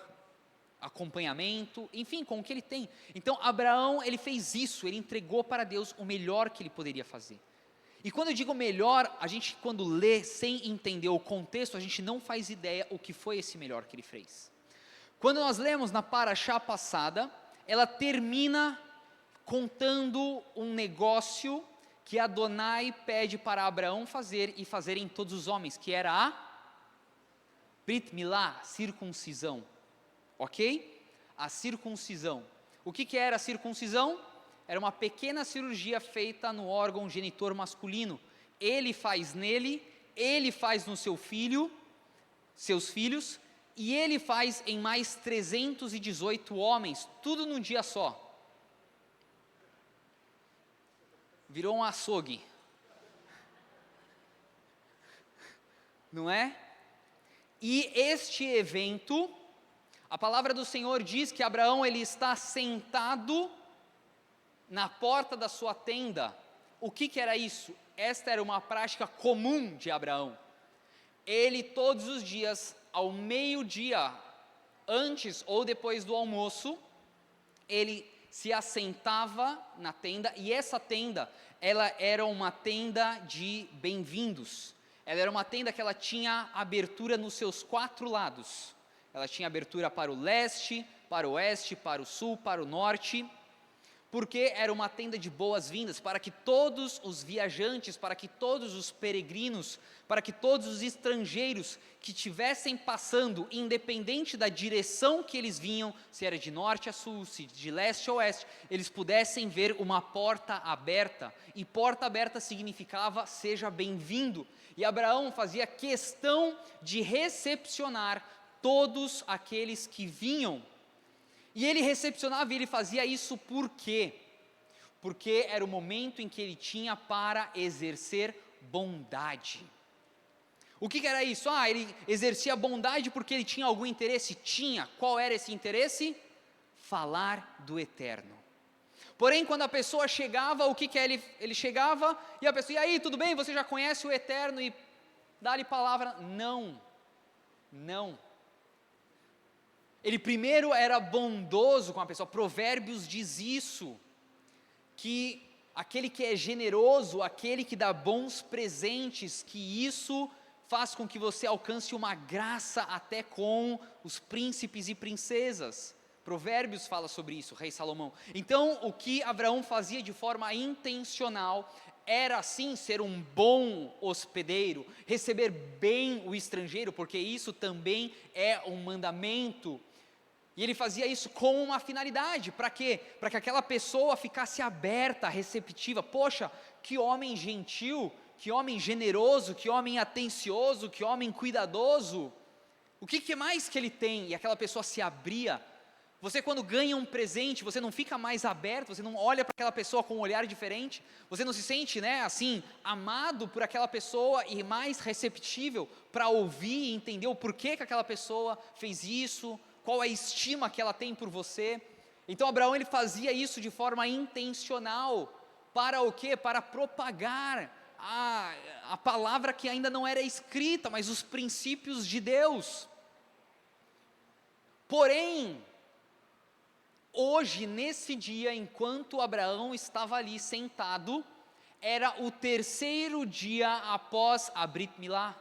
acompanhamento, enfim, com o que ele tem. Então, Abraão, ele fez isso, ele entregou para Deus o melhor que ele poderia fazer. E quando eu digo melhor, a gente, quando lê sem entender o contexto, a gente não faz ideia o que foi esse melhor que ele fez. Quando nós lemos na Parashá passada, ela termina contando um negócio que Adonai pede para Abraão fazer e fazerem todos os homens, que era a Brit Milá, circuncisão, ok? A circuncisão. O que era a circuncisão? Era uma pequena cirurgia feita no órgão genitor masculino. Ele faz nele, ele faz no seu filho, seus filhos, e ele faz em mais 318 homens, tudo num dia só. Virou um açougue. Não é? E este evento, a palavra do Senhor diz que Abraão, ele está sentado na porta da sua tenda. O que era isso? esta era uma prática comum de Abraão. Ele todos os dias, ao meio-dia, antes ou depois do almoço, ele se assentava na tenda, e essa tenda, ela era uma tenda de bem-vindos. Ela era uma tenda que ela tinha abertura nos seus 4 lados. Ela tinha abertura para o leste, para o oeste, para o sul, para o norte, porque era uma tenda de boas-vindas, para que todos os viajantes, para que todos os peregrinos, para que todos os estrangeiros que estivessem passando, independente da direção que eles vinham, se era de norte a sul, se de leste a oeste, eles pudessem ver uma porta aberta, e porta aberta significava seja bem-vindo, e Abraão fazia questão de recepcionar todos aqueles que vinham. E ele recepcionava e ele fazia isso por quê? Porque era o momento em que ele tinha para exercer bondade. O que era isso? Ele exercia bondade porque ele tinha algum interesse? Tinha. Qual era esse interesse? Falar do eterno. Porém, quando a pessoa chegava, o que ele chegava? E a pessoa, e aí, tudo bem? Você já conhece o eterno? E dá-lhe palavra? Não. Não. Ele primeiro era bondoso com a pessoa. Provérbios diz isso, que aquele que é generoso, aquele que dá bons presentes, que isso faz com que você alcance uma graça até com os príncipes e princesas. Provérbios fala sobre isso, rei Salomão. Então, o que Abraão fazia de forma intencional era sim ser um bom hospedeiro, receber bem o estrangeiro, porque isso também é um mandamento. E ele fazia isso com uma finalidade, para quê? Para que aquela pessoa ficasse aberta, receptiva. Poxa, que homem gentil, que homem generoso, que homem atencioso, que homem cuidadoso. O que mais que ele tem? E aquela pessoa se abria. Você quando ganha um presente, você não fica mais aberto, você não olha para aquela pessoa com um olhar diferente, você não se sente, assim, amado por aquela pessoa e mais receptível para ouvir e entender o porquê que aquela pessoa fez isso, qual a estima que ela tem por você. Então Abraão ele fazia isso de forma intencional, para o quê? Para propagar a palavra que ainda não era escrita, mas os princípios de Deus. Porém, hoje, nesse dia, enquanto Abraão estava ali sentado, era o 3º dia após a Brit Milá,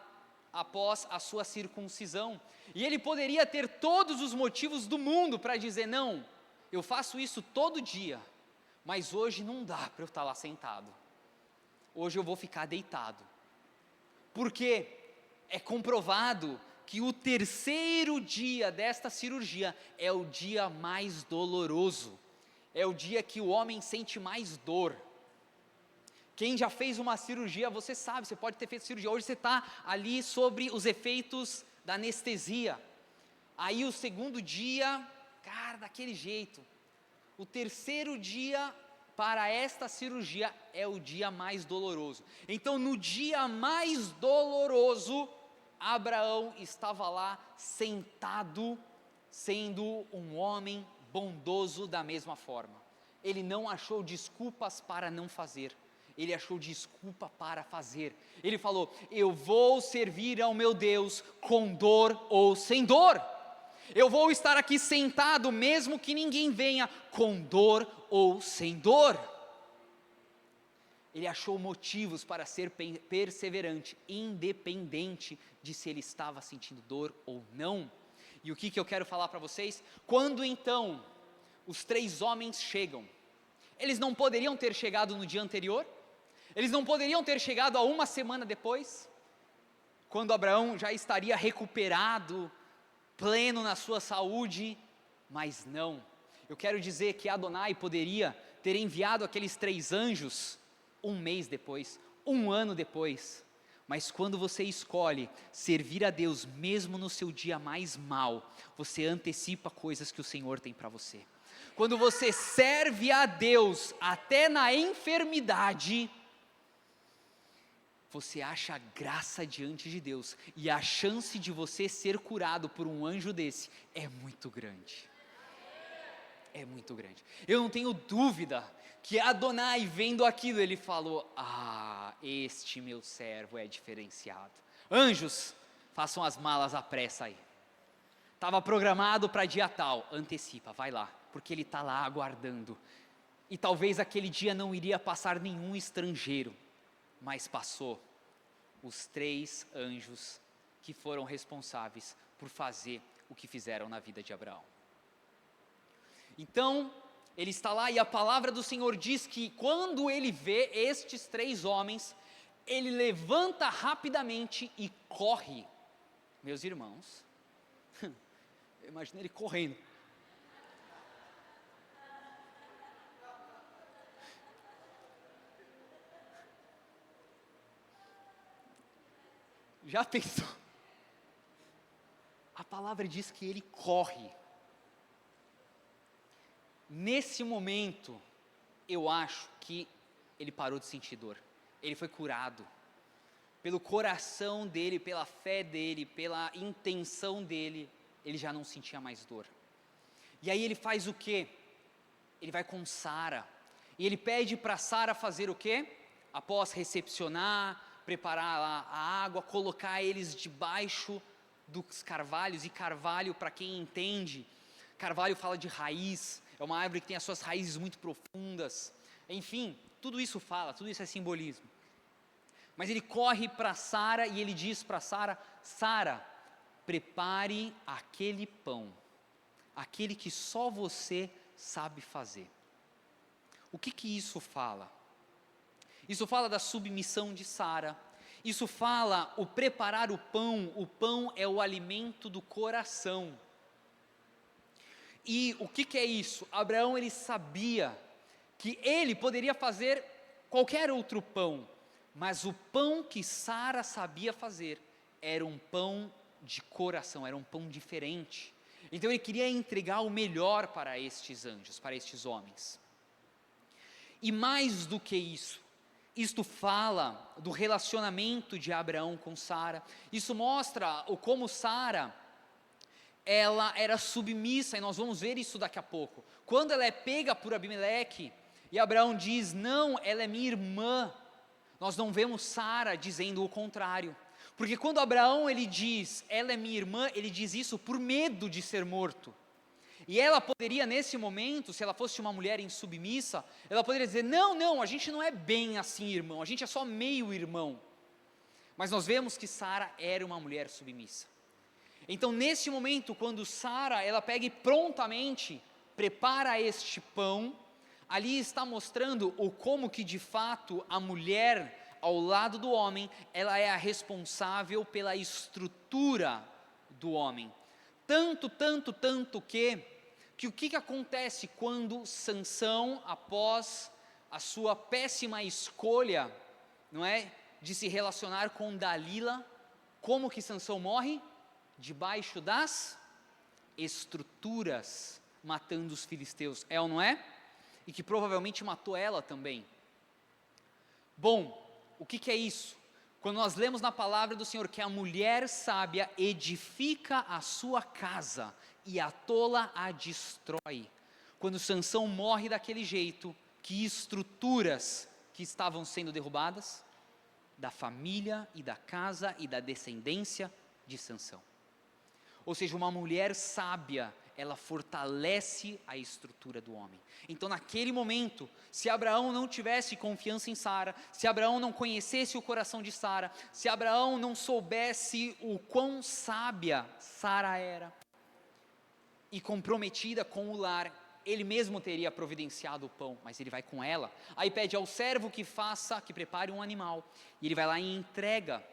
após a sua circuncisão, e ele poderia ter todos os motivos do mundo para dizer, não, eu faço isso todo dia, mas hoje não dá para eu estar lá sentado, hoje eu vou ficar deitado, porque é comprovado que o 3º dia desta cirurgia é o dia mais doloroso, é o dia que o homem sente mais dor. Quem já fez uma cirurgia, você sabe, você pode ter feito cirurgia, hoje você está ali sobre os efeitos da anestesia, aí o 2º dia, cara, daquele jeito, o 3º dia para esta cirurgia é o dia mais doloroso. Então no dia mais doloroso, Abraão estava lá sentado, sendo um homem bondoso da mesma forma, ele não achou desculpas para não fazer, ele achou desculpa para fazer, ele falou, eu vou servir ao meu Deus com dor ou sem dor, eu vou estar aqui sentado mesmo que ninguém venha, com dor ou sem dor. Ele achou motivos para ser perseverante, independente de se ele estava sentindo dor ou não. E o que eu quero falar para vocês? Quando então os 3 homens chegam, eles não poderiam ter chegado no dia anterior? Eles não poderiam ter chegado a uma semana depois? Quando Abraão já estaria recuperado, pleno na sua saúde? Mas não. Eu quero dizer que Adonai poderia ter enviado aqueles 3 anjos 1 mês depois, 1 ano depois, mas quando você escolhe servir a Deus mesmo no seu dia mais mau, você antecipa coisas que o Senhor tem para você. Quando você serve a Deus até na enfermidade, você acha graça diante de Deus, e a chance de você ser curado por um anjo desse é muito grande. É muito grande. Eu não tenho dúvida que Adonai, vendo aquilo, ele falou, este meu servo é diferenciado. Anjos, façam as malas à pressa aí. Estava programado para dia tal, antecipa, vai lá, porque ele está lá aguardando. E talvez aquele dia não iria passar nenhum estrangeiro, mas passou os 3 anjos que foram responsáveis por fazer o que fizeram na vida de Abraão. Então, ele está lá e a palavra do Senhor diz que quando ele vê estes 3 homens, ele levanta rapidamente e corre. Meus irmãos, eu imagino ele correndo. Já pensou? A palavra diz que ele corre. Nesse momento, eu acho que ele parou de sentir dor. Ele foi curado. Pelo coração dele, pela fé dele, pela intenção dele, ele já não sentia mais dor. E aí ele faz o quê? Ele vai com Sara. E ele pede para Sara fazer o quê? Após recepcionar, preparar lá a água, colocar eles debaixo dos carvalhos. E carvalho, para quem entende, carvalho fala de raiz, é uma árvore que tem as suas raízes muito profundas. Enfim, tudo isso fala, tudo isso é simbolismo. Mas ele corre para Sara e ele diz para Sara: Sara, prepare aquele pão, aquele que só você sabe fazer. O que isso fala? Isso fala da submissão de Sara. Isso fala o preparar o pão é o alimento do coração. E o que é isso? Abraão, ele sabia que ele poderia fazer qualquer outro pão, mas o pão que Sara sabia fazer era um pão de coração, era um pão diferente. Então ele queria entregar o melhor para estes anjos, para estes homens. E mais do que isso, isto fala do relacionamento de Abraão com Sara. Isso mostra como Sara, ela era submissa, e nós vamos ver isso daqui a pouco. Quando ela é pega por Abimeleque, e Abraão diz: não, ela é minha irmã, nós não vemos Sara dizendo o contrário. Porque quando Abraão ele diz, ela é minha irmã, ele diz isso por medo de ser morto. E ela poderia nesse momento, se ela fosse uma mulher insubmissa, ela poderia dizer: não, a gente não é bem assim irmão, a gente é só meio irmão. Mas nós vemos que Sara era uma mulher submissa. Então nesse momento, quando Sara, ela pega e prontamente prepara este pão, ali está mostrando o como que de fato a mulher ao lado do homem, ela é a responsável pela estrutura do homem. Tanto que o que acontece quando Sansão, após a sua péssima escolha, não é, de se relacionar com Dalila, como que Sansão morre? Debaixo das estruturas, matando os filisteus, é ou não é? E que provavelmente matou ela também. Bom, o que é isso? Quando nós lemos na palavra do Senhor que a mulher sábia edifica a sua casa e a tola a destrói. Quando Sansão morre daquele jeito, que estruturas que estavam sendo derrubadas? Da família e da casa e da descendência de Sansão. Ou seja, uma mulher sábia, ela fortalece a estrutura do homem. Então naquele momento, se Abraão não tivesse confiança em Sara, se Abraão não conhecesse o coração de Sara, se Abraão não soubesse o quão sábia Sara era, e comprometida com o lar, ele mesmo teria providenciado o pão, mas ele vai com ela, aí pede ao servo que prepare um animal, e ele vai lá e entrega.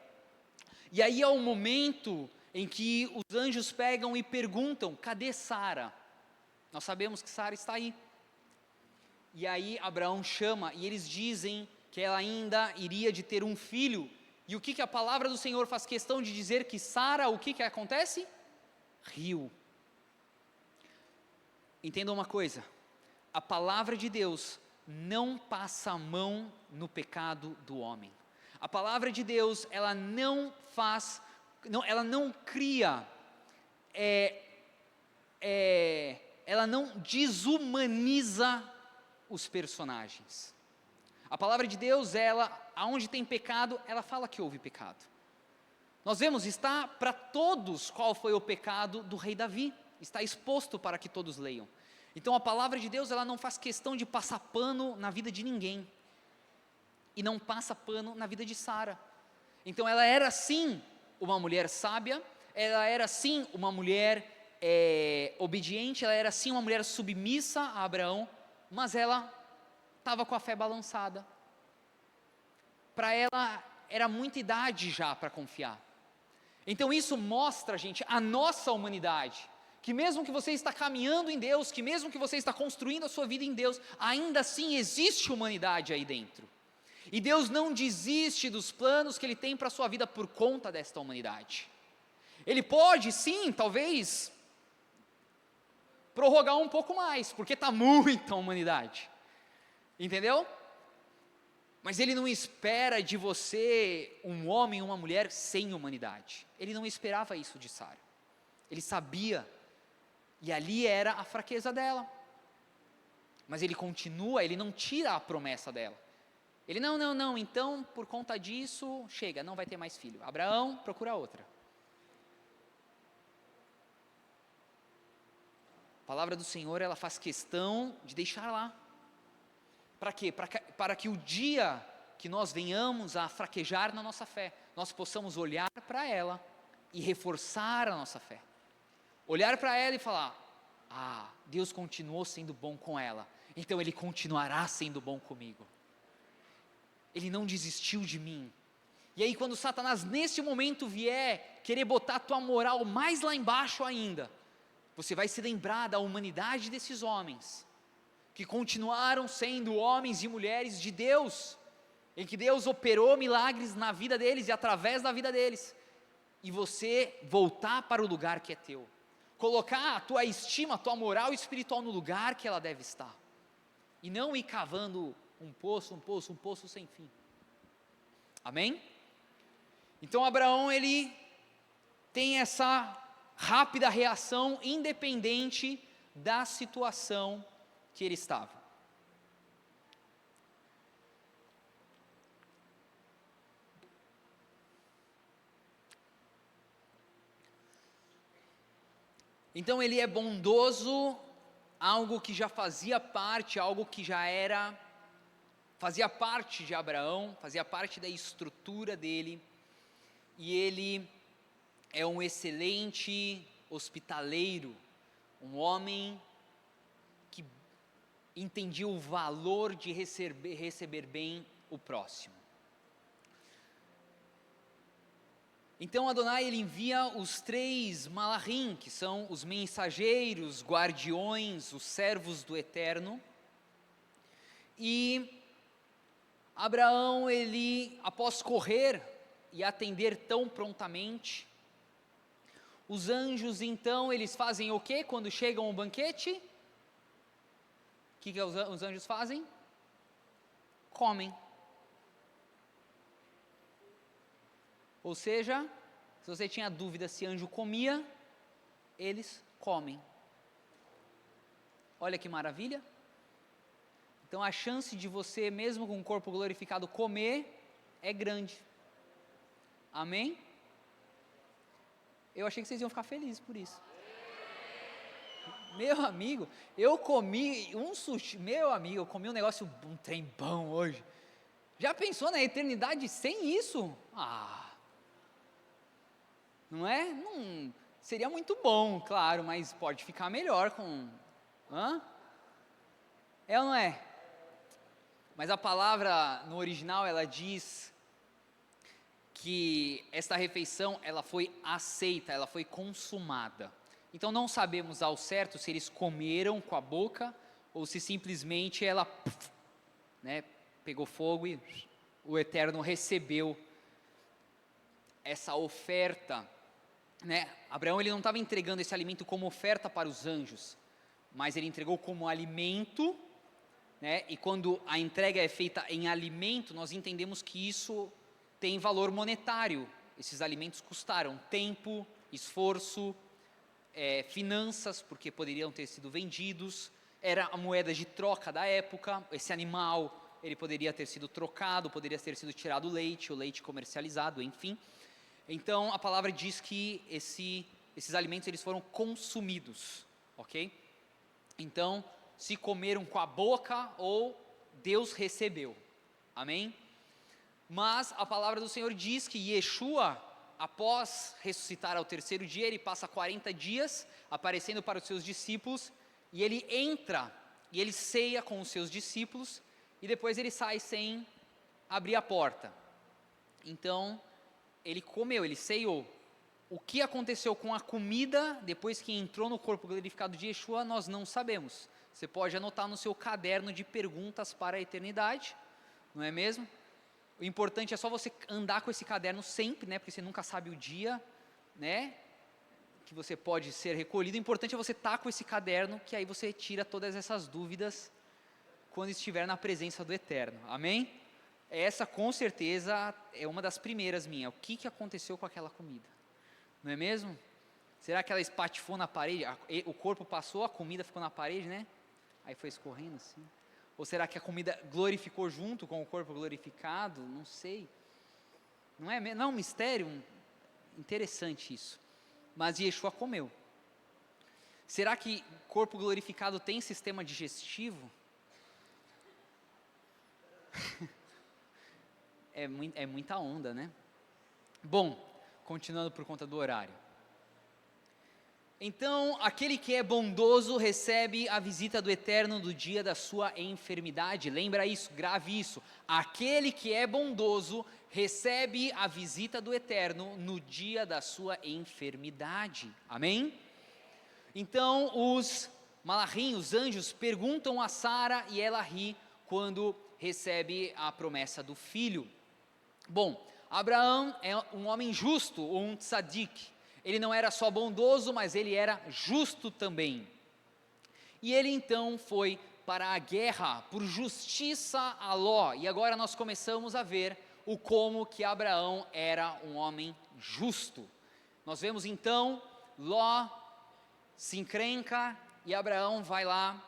E aí é o momento em que os anjos pegam e perguntam: cadê Sara? Nós sabemos que Sara está aí. E aí Abraão chama, e eles dizem que ela ainda iria de ter um filho. E o que a palavra do Senhor faz questão de dizer? Que Sara, o que acontece? Riu. Entenda uma coisa, a palavra de Deus não passa a mão no pecado do homem. A palavra de Deus, ela não cria, ela não desumaniza os personagens. A palavra de Deus, ela aonde tem pecado, ela fala que houve pecado. Nós vemos, está para todos qual foi o pecado do rei Davi, está exposto para que todos leiam. Então a palavra de Deus, ela não faz questão de passar pano na vida de ninguém, e não passa pano na vida de Sara. Então ela era sim uma mulher sábia, ela era sim uma mulher obediente, ela era sim uma mulher submissa a Abraão, mas ela estava com a fé balançada. Para ela era muita idade já para confiar. Então isso mostra, gente, a nossa humanidade, que mesmo que você está caminhando em Deus, que mesmo que você está construindo a sua vida em Deus, ainda assim existe humanidade aí dentro. E Deus não desiste dos planos que Ele tem para a sua vida por conta desta humanidade. Ele pode sim, talvez, prorrogar um pouco mais, porque está muita humanidade, entendeu? Mas Ele não espera de você um homem ou uma mulher sem humanidade. Ele não esperava isso de Sara. Ele sabia, e ali era a fraqueza dela. Mas Ele continua, Ele não tira a promessa dela. Ele, não, então por conta disso, chega, não vai ter mais filho. Abraão, procura outra. A palavra do Senhor, ela faz questão de deixar lá. Para quê? Para que o dia que nós venhamos a fraquejar na nossa fé, nós possamos olhar para ela e reforçar a nossa fé. Olhar para ela e falar, Deus continuou sendo bom com ela, então Ele continuará sendo bom comigo. Ele não desistiu de mim. E aí quando Satanás nesse momento vier querer botar a tua moral mais lá embaixo ainda, você vai se lembrar da humanidade desses homens, que continuaram sendo homens e mulheres de Deus, em que Deus operou milagres na vida deles e através da vida deles, e você voltar para o lugar que é teu, colocar a tua estima, a tua moral espiritual no lugar que ela deve estar, e não ir cavando um poço sem fim. Amém? Então Abraão, ele tem essa rápida reação independente da situação que ele estava. Então ele é bondoso, algo que já fazia parte, algo que já fazia parte de Abraão, fazia parte da estrutura dele, e ele é um excelente hospitaleiro, um homem que entendia o valor de receber bem o próximo. Então Adonai, ele envia os 3 malachim, que são os mensageiros, guardiões, os servos do Eterno, e Abraão, ele, após correr e atender tão prontamente, os anjos então, eles fazem o quê quando chegam ao banquete? O que os anjos fazem? Comem. Ou seja, se você tinha dúvida se anjo comia, eles comem. Olha que maravilha. Então a chance de você, mesmo com o corpo glorificado, comer é grande. Amém? Eu achei que vocês iam ficar felizes por isso. Meu amigo, eu comi um sushi, eu comi um negócio, um trem bom hoje. Já pensou na eternidade sem isso? Não é? Não, seria muito bom, claro, mas pode ficar melhor com... É ou não é? Mas a palavra no original, ela diz que esta refeição, ela foi aceita, ela foi consumada. Então não sabemos ao certo se eles comeram com a boca, ou se simplesmente ela, pegou fogo e o Eterno recebeu essa oferta. Abraão, ele não estava entregando esse alimento como oferta para os anjos, mas ele entregou como alimento, e quando a entrega é feita em alimento, nós entendemos que isso tem valor monetário. Esses alimentos custaram tempo, esforço, finanças, porque poderiam ter sido vendidos, era a moeda de troca da época, esse animal, ele poderia ter sido trocado, poderia ter sido tirado o leite comercializado, enfim. Então a palavra diz que esses alimentos eles foram consumidos, ok? Então, se comeram com a boca ou Deus recebeu, amém? Mas a palavra do Senhor diz que Yeshua, após ressuscitar ao terceiro dia, ele passa 40 dias aparecendo para os seus discípulos, e ele entra, e ele ceia com os seus discípulos, e depois ele sai sem abrir a porta. Então, ele comeu, ele ceiou. O que aconteceu com a comida, depois que entrou no corpo glorificado de Yeshua, nós não sabemos. Você pode anotar no seu caderno de perguntas para a eternidade, não é mesmo? O importante é só você andar com esse caderno sempre, né? Porque você nunca sabe o dia, né? Que você pode ser recolhido. O importante é você estar com esse caderno, que aí você tira todas essas dúvidas quando estiver na presença do Eterno. Amém? Essa com certeza é uma das primeiras minhas. O que aconteceu com aquela comida? Não é mesmo? Será que ela espatifou na parede? O corpo passou, a comida ficou na parede, né? Aí foi escorrendo assim. Ou será que a comida glorificou junto com o corpo glorificado? Não sei. Não é um mistério? Interessante isso. Mas Yeshua comeu. Será que corpo glorificado tem sistema digestivo? É muita onda, né? Bom, continuando por conta do horário. Então, aquele que é bondoso recebe a visita do Eterno no dia da sua enfermidade. Lembra isso, grave isso. Aquele que é bondoso recebe a visita do Eterno no dia da sua enfermidade. Amém? Então, os malachim, os anjos, perguntam a Sara e ela ri quando recebe a promessa do filho. Bom, Abraão é um homem justo, um tzadik. Ele não era só bondoso, mas ele era justo também. E ele então foi para a guerra por justiça a Ló. E agora nós começamos a ver o como que Abraão era um homem justo. Nós vemos então Ló se encrenca e Abraão vai lá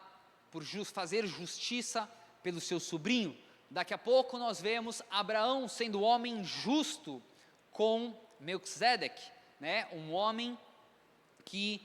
por fazer justiça pelo seu sobrinho. Daqui a pouco nós vemos Abraão sendo homem justo com Melquisedeque, né? Um homem que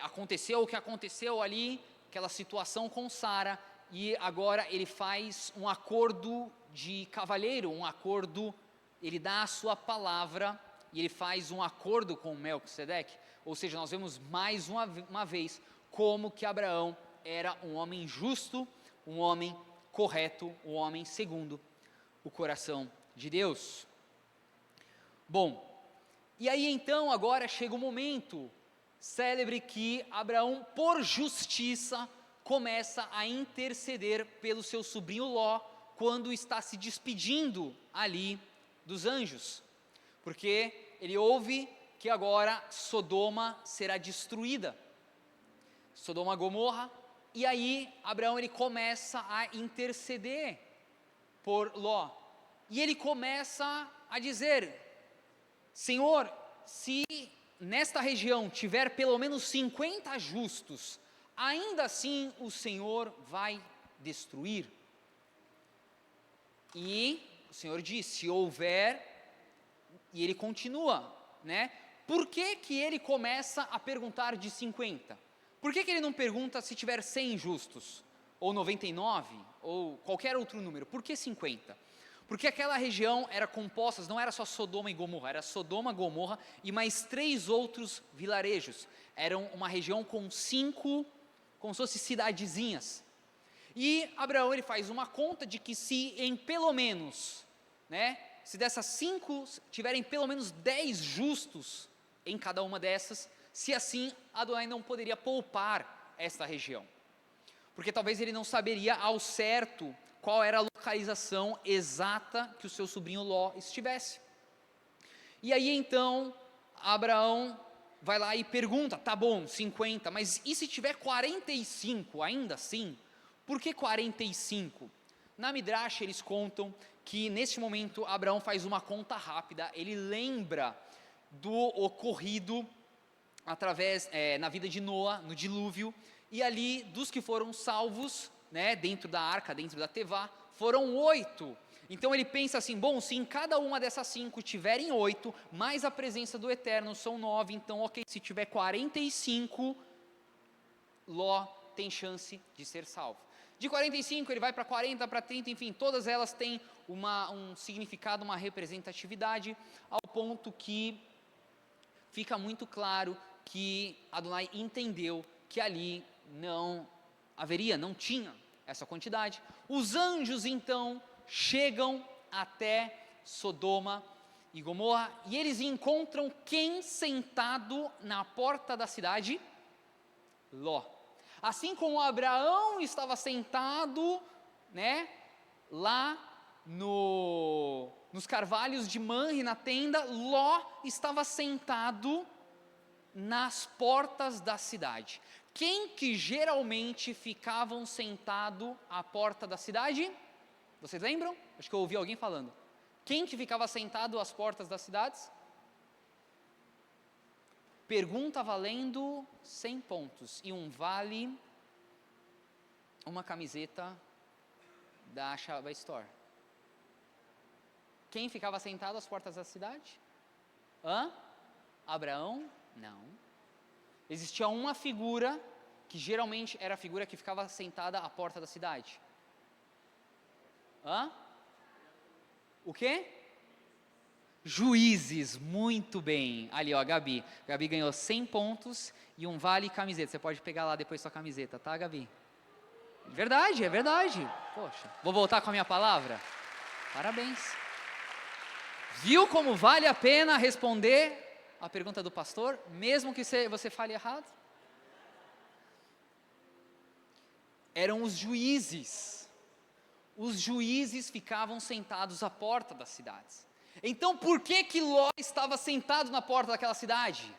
aconteceu o que aconteceu ali, aquela situação com Sara, e agora ele faz um acordo de cavalheiro, um acordo, ele dá a sua palavra e ele faz um acordo com Melquisedeque. Ou seja, nós vemos mais uma vez como que Abraão era um homem justo, um homem correto, um homem segundo o coração de Deus. Bom, e aí então agora chega o momento célebre que Abraão, por justiça, começa a interceder pelo seu sobrinho Ló, quando está se despedindo ali dos anjos, porque ele ouve que agora Sodoma será destruída, Sodoma e Gomorra, e aí Abraão ele começa a interceder por Ló, e ele começa a dizer: Senhor, se nesta região tiver pelo menos 50 justos, ainda assim o Senhor vai destruir. E o Senhor diz: se houver, e ele continua, né? Por que que ele começa a perguntar de 50? Por que que ele não pergunta se tiver 100 justos, ou 99, ou qualquer outro número? Por que 50? Porque aquela região era composta, não era só Sodoma e Gomorra, era Sodoma, Gomorra e mais 3 outros vilarejos. Era uma região com 5, como se fossem cidadezinhas. E Abraão ele faz uma conta de que se em pelo menos, né, se dessas 5 tiverem pelo menos 10 justos em cada uma dessas, se assim Adonai não poderia poupar esta região. Porque talvez ele não saberia ao certo qual era a localização exata que o seu sobrinho Ló estivesse. E aí então, Abraão vai lá e pergunta: tá bom, 50, mas e se tiver 45 ainda assim? Por que 45? Na Midrash eles contam que neste momento Abraão faz uma conta rápida, ele lembra do ocorrido através, na vida de Noa, no dilúvio, e ali dos que foram salvos, né, dentro da arca, dentro da Tevá, foram 8. Então ele pensa assim, bom, se em cada uma dessas 5 tiverem 8, mais a presença do Eterno são 9, então ok, se tiver 45, Ló tem chance de ser salvo. De 45 ele vai para 40, para 30, enfim, todas elas têm um significado, uma representatividade, ao ponto que fica muito claro que Adonai entendeu que ali não tinha essa quantidade. Os anjos então chegam até Sodoma e Gomorra e eles encontram quem sentado na porta da cidade? Ló. Assim como Abraão estava sentado, né, lá nos carvalhos de Manre, na tenda, Ló estava sentado nas portas da cidade. Quem que geralmente ficavam sentado à porta da cidade? Vocês lembram? Acho que eu ouvi alguém falando. Quem que ficava sentado às portas das cidades? Pergunta valendo 100 pontos e vale uma camiseta da Shaba Store. Quem ficava sentado às portas da cidade? Abraão? Não. Existia uma figura que geralmente era a figura que ficava sentada à porta da cidade. O quê? Juízes, muito bem. Ali, ó, Gabi. Gabi ganhou 100 pontos e vale camiseta. Você pode pegar lá depois sua camiseta, tá, Gabi? Verdade, é verdade. Poxa, vou voltar com a minha palavra? Parabéns. Viu como vale a pena responder a pergunta do pastor, mesmo que você fale errado? Eram os juízes. Os juízes ficavam sentados à porta das cidades. Então, por que Ló estava sentado na porta daquela cidade?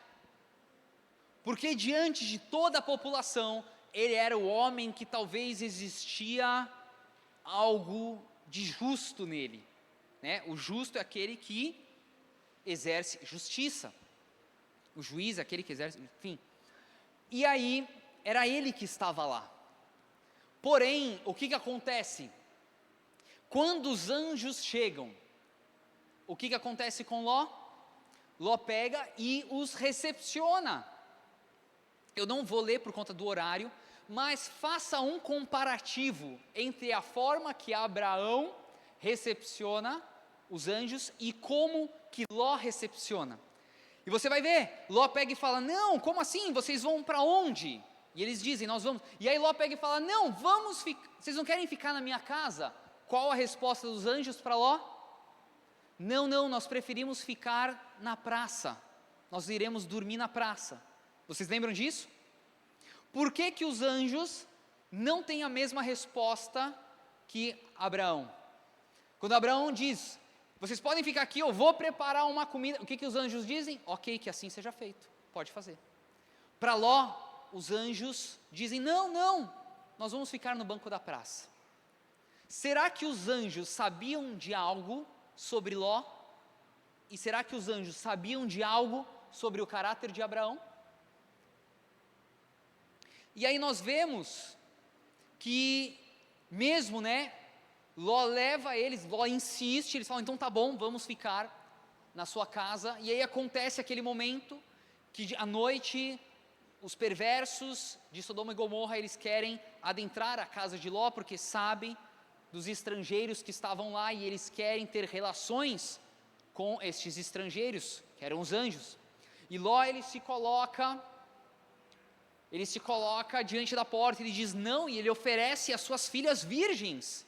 Porque diante de toda a população, ele era o homem que talvez existia algo de justo nele, né? O justo é aquele que exerce justiça. O juiz é aquele que exerce, enfim. E aí, era ele que estava lá. Porém, o que acontece? Quando os anjos chegam, o que acontece com Ló? Ló pega e os recepciona. Eu não vou ler por conta do horário, mas faça um comparativo entre a forma que Abraão recepciona os anjos e como que Ló recepciona. E você vai ver, Ló pega e fala, não, como assim? Vocês vão para onde? E eles dizem, nós vamos. E aí Ló pega e fala, não, vocês não querem ficar na minha casa? Qual a resposta dos anjos para Ló? Não, nós preferimos ficar na praça. Nós iremos dormir na praça. Vocês lembram disso? Por que os anjos não têm a mesma resposta que Abraão? Quando Abraão diz, vocês podem ficar aqui, eu vou preparar uma comida. O que os anjos dizem? Ok, que assim seja feito, pode fazer. Para Ló, os anjos dizem, não, nós vamos ficar no banco da praça. Será que os anjos sabiam de algo sobre Ló? E será que os anjos sabiam de algo sobre o caráter de Abraão? E aí nós vemos que mesmo, Ló leva eles, Ló insiste, eles falam, então tá bom, vamos ficar na sua casa. E aí acontece aquele momento que à noite os perversos de Sodoma e Gomorra, eles querem adentrar a casa de Ló, porque sabem dos estrangeiros que estavam lá e eles querem ter relações com estes estrangeiros, que eram os anjos. E Ló, ele se coloca diante da porta, ele diz não, e ele oferece as suas filhas virgens,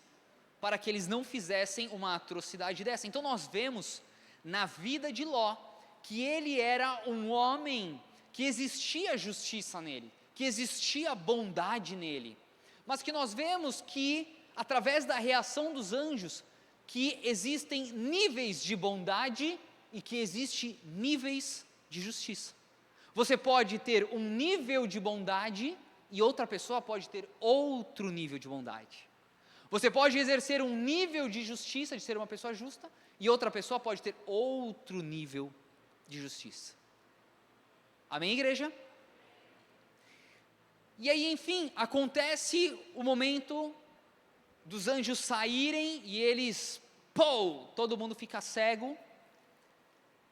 para que eles não fizessem uma atrocidade dessa. Então nós vemos na vida de Ló, que ele era um homem, que existia justiça nele, que existia bondade nele, mas que nós vemos que, através da reação dos anjos, que existem níveis de bondade e que existem níveis de justiça. Você pode ter um nível de bondade e outra pessoa pode ter outro nível de bondade. Você pode exercer um nível de justiça, de ser uma pessoa justa, e outra pessoa pode ter outro nível de justiça. Amém, igreja? E aí, enfim, acontece o momento dos anjos saírem e eles, todo mundo fica cego.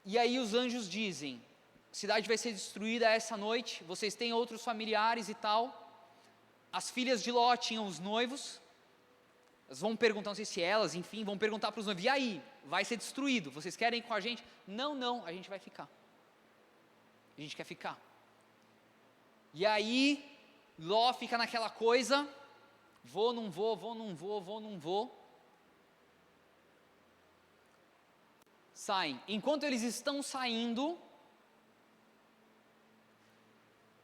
E aí os anjos dizem: a cidade vai ser destruída essa noite, vocês têm outros familiares e tal. As filhas de Ló tinham os noivos, elas vão perguntar, não sei se elas, enfim, vão perguntar para os noivos: e aí, vai ser destruído, vocês querem ir com a gente? Não, a gente vai ficar, a gente quer ficar. E aí, Ló fica naquela coisa, vou, não vou. Saem. Enquanto eles estão saindo,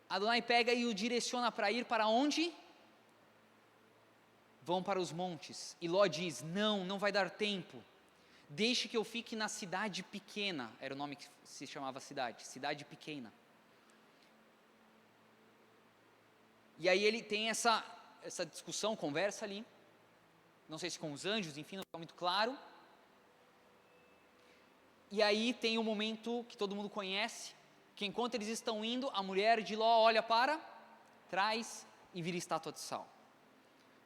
Adonai pega e o direciona para ir para onde? Vão para os montes. E Ló diz: não vai dar tempo. Deixe que eu fique na cidade pequena. Era o nome que se chamava cidade pequena. E aí ele tem essa discussão, conversa ali. Não sei se com os anjos, enfim, não está muito claro. E aí tem um momento que todo mundo conhece, que enquanto eles estão indo, a mulher de Ló olha para trás e vira estátua de sal.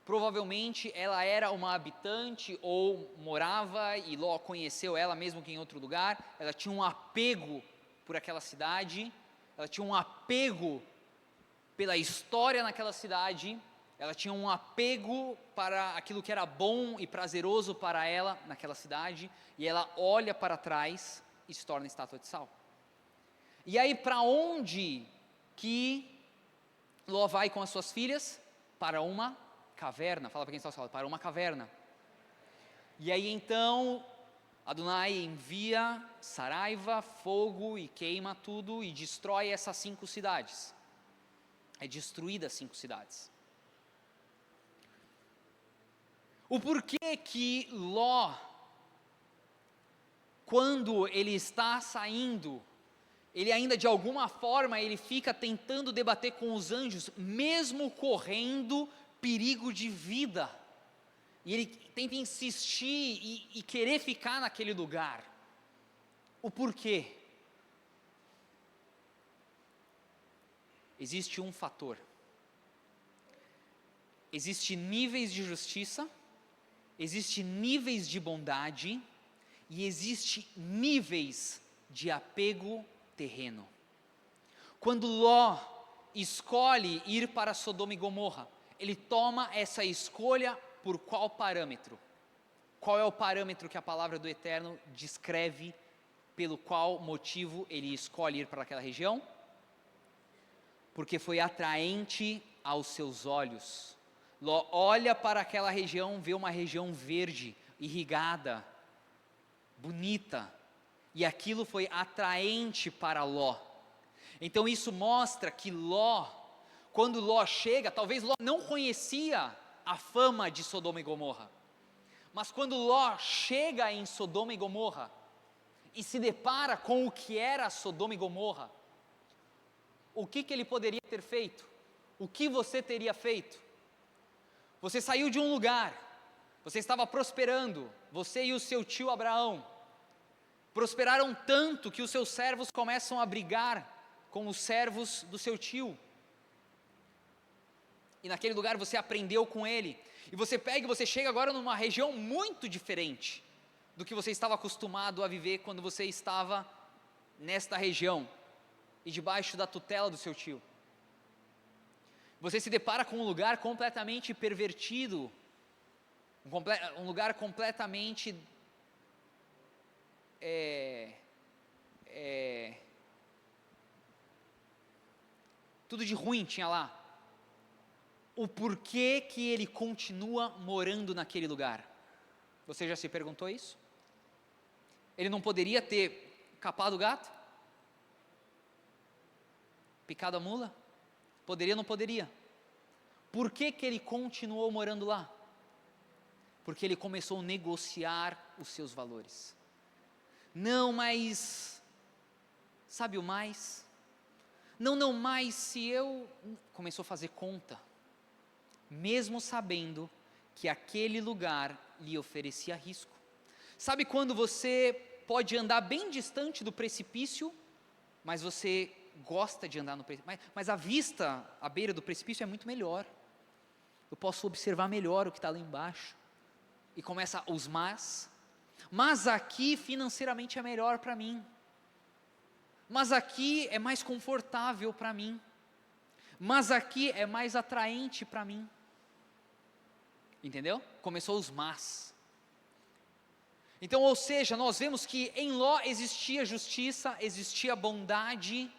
Provavelmente ela era uma habitante ou morava, e Ló conheceu ela mesmo que em outro lugar. Ela tinha um apego por aquela cidade, ela tinha um apego pela história naquela cidade, ela tinha um apego para aquilo que era bom e prazeroso para ela naquela cidade, e ela olha para trás e se torna estátua de sal. E aí para onde que Ló vai com as suas filhas? Para uma caverna. Fala para quem está falando, para uma caverna. E aí então Adonai envia saraiva, fogo e queima tudo e destrói essas 5 cidades. É destruída 5 cidades. O porquê que Ló, quando ele está saindo, ele ainda de alguma forma ele fica tentando debater com os anjos, mesmo correndo perigo de vida, e ele tenta insistir e querer ficar naquele lugar. O porquê? Existe um fator. Existem níveis de justiça, existem níveis de bondade e existem níveis de apego terreno. Quando Ló escolhe ir para Sodoma e Gomorra, ele toma essa escolha por qual parâmetro? Qual é o parâmetro que a palavra do Eterno descreve pelo qual motivo ele escolhe ir para aquela região? Porque foi atraente aos seus olhos. Ló olha para aquela região, vê uma região verde, irrigada, bonita, e aquilo foi atraente para Ló. Então isso mostra que Ló, quando Ló chega, talvez Ló não conhecia a fama de Sodoma e Gomorra, mas quando Ló chega em Sodoma e Gomorra e se depara com o que era Sodoma e Gomorra, o que ele poderia ter feito? O que você teria feito? Você saiu de um lugar, você estava prosperando, você e o seu tio Abraão prosperaram tanto que os seus servos começam a brigar com os servos do seu tio. E naquele lugar você aprendeu com ele. E você pega e você chega agora numa região muito diferente do que você estava acostumado a viver quando você estava nesta região e debaixo da tutela do seu tio. Você se depara com um lugar completamente pervertido, um lugar completamente tudo de ruim tinha lá. O porquê que ele continua morando naquele lugar? Você já se perguntou isso? Ele não poderia ter capado o gato? Picado a mula? Poderia ou não poderia? Por que ele continuou morando lá? Porque ele começou a negociar os seus valores. Não, mas sabe o mais? Não, mas se eu... Começou a fazer conta, mesmo sabendo que aquele lugar lhe oferecia risco. Sabe quando você pode andar bem distante do precipício, mas você gosta de andar no precipício, mas a vista à beira do precipício é muito melhor. eu posso observar melhor o que está lá embaixo. E começa os mas aqui financeiramente é melhor para mim, mas aqui é mais confortável para mim, mas aqui é mais atraente para mim. Entendeu? Começou os mas. Então, ou seja, nós vemos que em Ló existia justiça, existia bondade,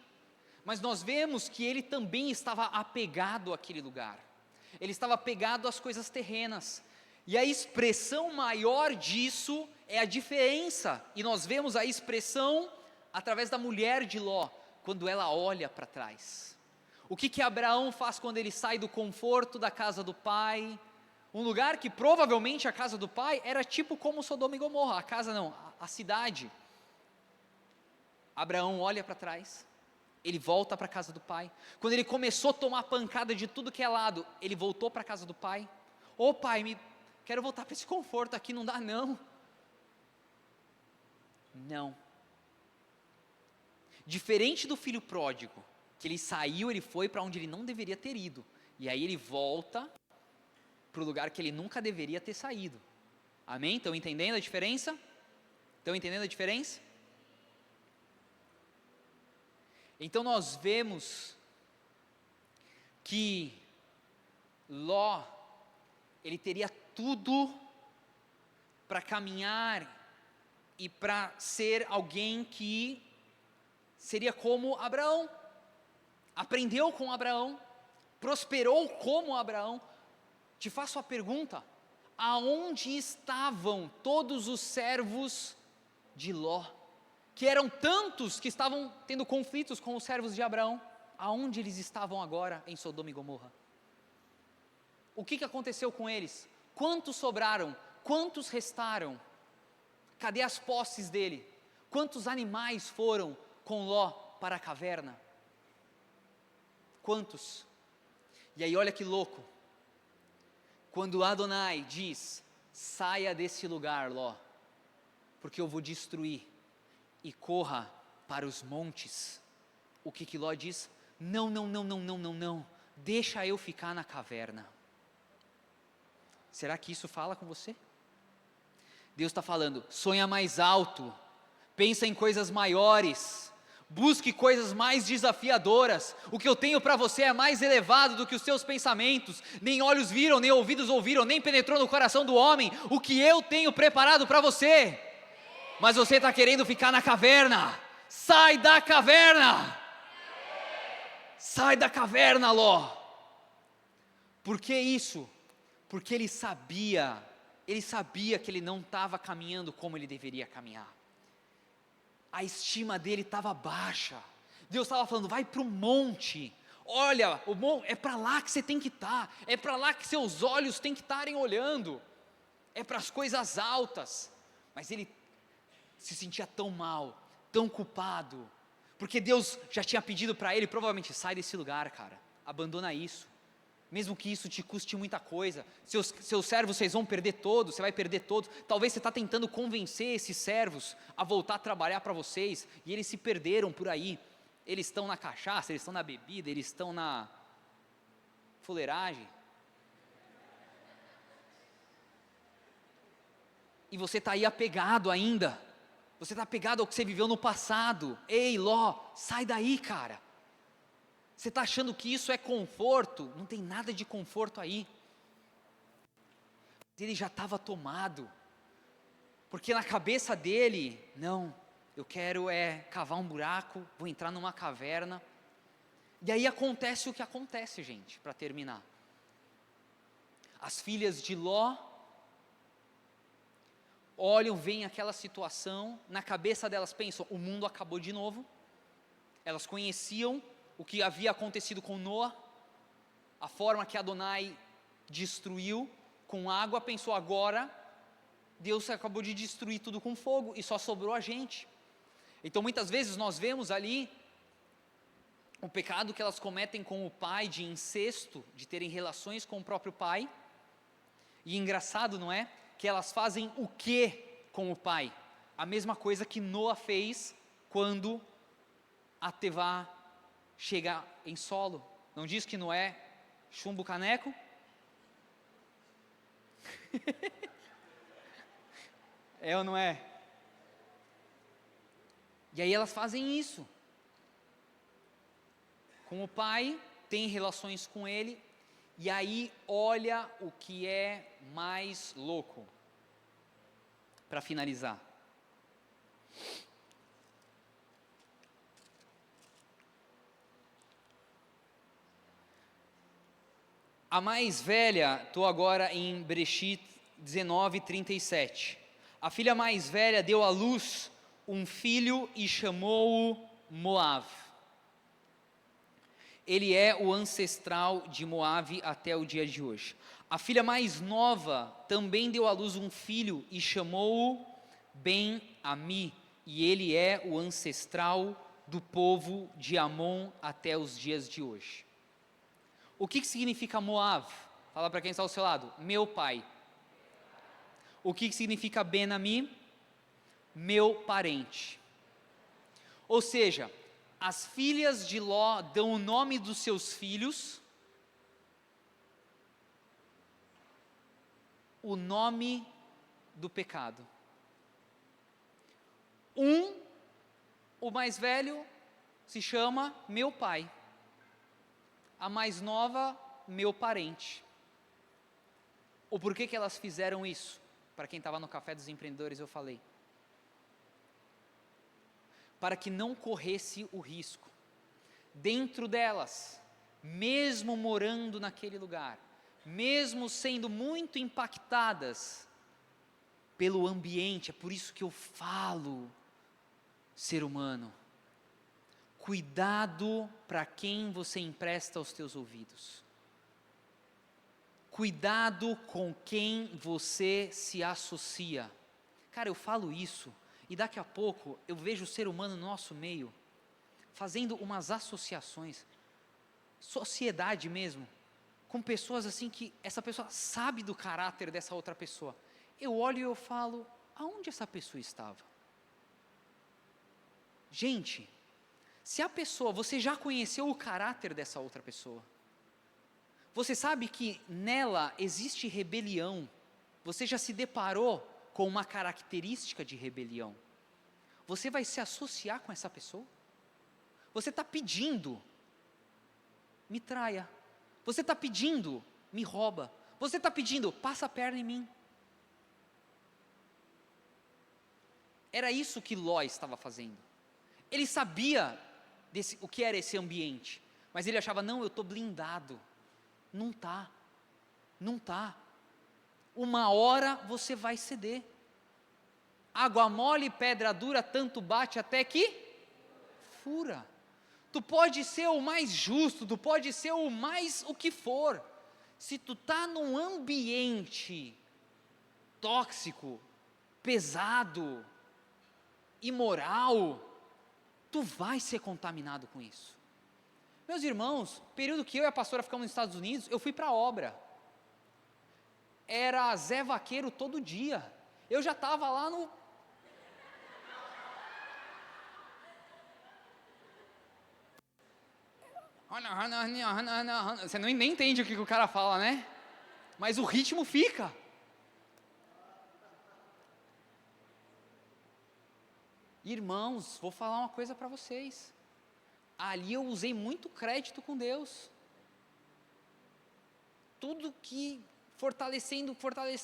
mas nós vemos que ele também estava apegado àquele lugar, ele estava apegado às coisas terrenas, e a expressão maior disso é a diferença, e nós vemos a expressão através da mulher de Ló, quando ela olha para trás. O que Abraão faz quando ele sai do conforto da casa do pai, um lugar que provavelmente a casa do pai era tipo como Sodoma e Gomorra, a cidade. Abraão olha para trás, ele volta para a casa do pai. Quando ele começou a tomar pancada de tudo que é lado, ele voltou para a casa do pai. Ô pai, quero voltar para esse conforto aqui, não dá não. Não. Diferente do filho pródigo, que ele saiu, ele foi para onde ele não deveria ter ido, e aí ele volta para o lugar que ele nunca deveria ter saído. Amém? Estão entendendo a diferença? Estão entendendo a diferença? Então nós vemos que Ló, ele teria tudo para caminhar e para ser alguém que seria como Abraão, aprendeu com Abraão, prosperou como Abraão. Te faço a pergunta: aonde estavam todos os servos de Ló, que eram tantos que estavam tendo conflitos com os servos de Abraão? Aonde eles estavam agora em Sodoma e Gomorra? O que aconteceu com eles? Quantos sobraram? Quantos restaram? Cadê as posses dele? Quantos animais foram com Ló para a caverna? Quantos? E aí olha que louco, quando Adonai diz: saia desse lugar, Ló, porque eu vou destruir, e corra para os montes. O que Ló diz? Não, deixa eu ficar na caverna. Será que isso fala com você? Deus está falando: sonha mais alto, pensa em coisas maiores, busque coisas mais desafiadoras. O que eu tenho para você é mais elevado do que os seus pensamentos. Nem olhos viram, nem ouvidos ouviram, nem penetrou no coração do homem o que eu tenho preparado para você. Mas você está querendo ficar na caverna. Sai da caverna. Sai da caverna, Ló. Por que isso? Porque ele sabia que ele não estava caminhando como ele deveria caminhar. A estima dele estava baixa. Deus estava falando: vai para o monte. Olha, é para lá que você tem que estar. É para lá que seus olhos têm que estarem olhando. É para as coisas altas. Mas ele se sentia tão mal, tão culpado, porque Deus já tinha pedido para ele, provavelmente: sai desse lugar, cara, abandona isso, mesmo que isso te custe muita coisa, seus servos vocês vão perder todos, você vai perder todos. Talvez você está tentando convencer esses servos a voltar a trabalhar para vocês, e eles se perderam por aí, eles estão na cachaça, eles estão na bebida, eles estão na fuleiragem, e você está aí apegado ainda, você está apegado ao que você viveu no passado. Ei, Ló, sai daí, cara. Você está achando que isso é conforto? Não tem nada de conforto aí. Ele já estava tomado, porque na cabeça dele: não, eu quero cavar um buraco, vou entrar numa caverna. E aí acontece o que acontece, gente, para terminar. As filhas de Ló olham, veem aquela situação, na cabeça delas pensam: o mundo acabou de novo. Elas conheciam o que havia acontecido com Noé, a forma que Adonai destruiu com água. Pensou: agora Deus acabou de destruir tudo com fogo e só sobrou a gente. Então muitas vezes nós vemos ali o pecado que elas cometem com o pai, de incesto, de terem relações com o próprio pai. E engraçado, não é? Que elas fazem o que com o pai? A mesma coisa que Noé fez quando a Tevá chega em Solo. Não diz que Noé chumba o caneco? É ou não é? E aí elas fazem isso. Com o pai, tem relações com ele, e aí olha o que é mais louco. Para finalizar. A mais velha, estou agora em Bereshit 19:37. A filha mais velha deu à luz um filho e chamou-o Moav. Ele é o ancestral de Moabe até o dia de hoje. A filha mais nova também deu à luz um filho e chamou-o Ben-Ami, e ele é o ancestral do povo de Amon até os dias de hoje. O que significa Moav? Fala para quem está ao seu lado, meu pai. O que significa Ben-Ami? Meu parente. Ou seja, as filhas de Ló dão o nome dos seus filhos, o nome do pecado. O mais velho, se chama meu pai. A mais nova, meu parente. O porquê que elas fizeram isso? Para quem estava no Café dos Empreendedores eu falei. Para que não corresse o risco. Dentro delas, mesmo morando naquele lugar, mesmo sendo muito impactadas pelo ambiente, é por isso que eu falo, ser humano, cuidado para quem você empresta os teus ouvidos, cuidado com quem você se associa. Cara, eu falo isso, e daqui a pouco eu vejo o ser humano no nosso meio, fazendo umas associações, sociedade mesmo, com pessoas assim que essa pessoa sabe do caráter dessa outra pessoa. Eu olho e eu falo, aonde essa pessoa estava? Gente, se a pessoa, você já conheceu o caráter dessa outra pessoa, você sabe que nela existe rebelião, você já se deparou com uma característica de rebelião, você vai se associar com essa pessoa? Você está pedindo, me traia. Você está pedindo, me rouba. Você está pedindo, passa a perna em mim. Era isso que Ló estava fazendo. Ele sabia o que era esse ambiente, mas ele achava, não, eu estou blindado. Não está, não está. Uma hora você vai ceder. Água mole, pedra dura, tanto bate até que fura. Tu pode ser o mais justo, tu pode ser o que for, se tu está num ambiente tóxico, pesado, imoral, tu vai ser contaminado com isso. Meus irmãos, período que eu e a pastora ficamos nos Estados Unidos, eu fui para a obra, era Zé Vaqueiro todo dia, eu já estava lá no... Você nem entende o que o cara fala, né? Mas o ritmo fica. Irmãos, vou falar uma coisa para vocês. Ali eu usei muito crédito com Deus. Tudo que fortalecendo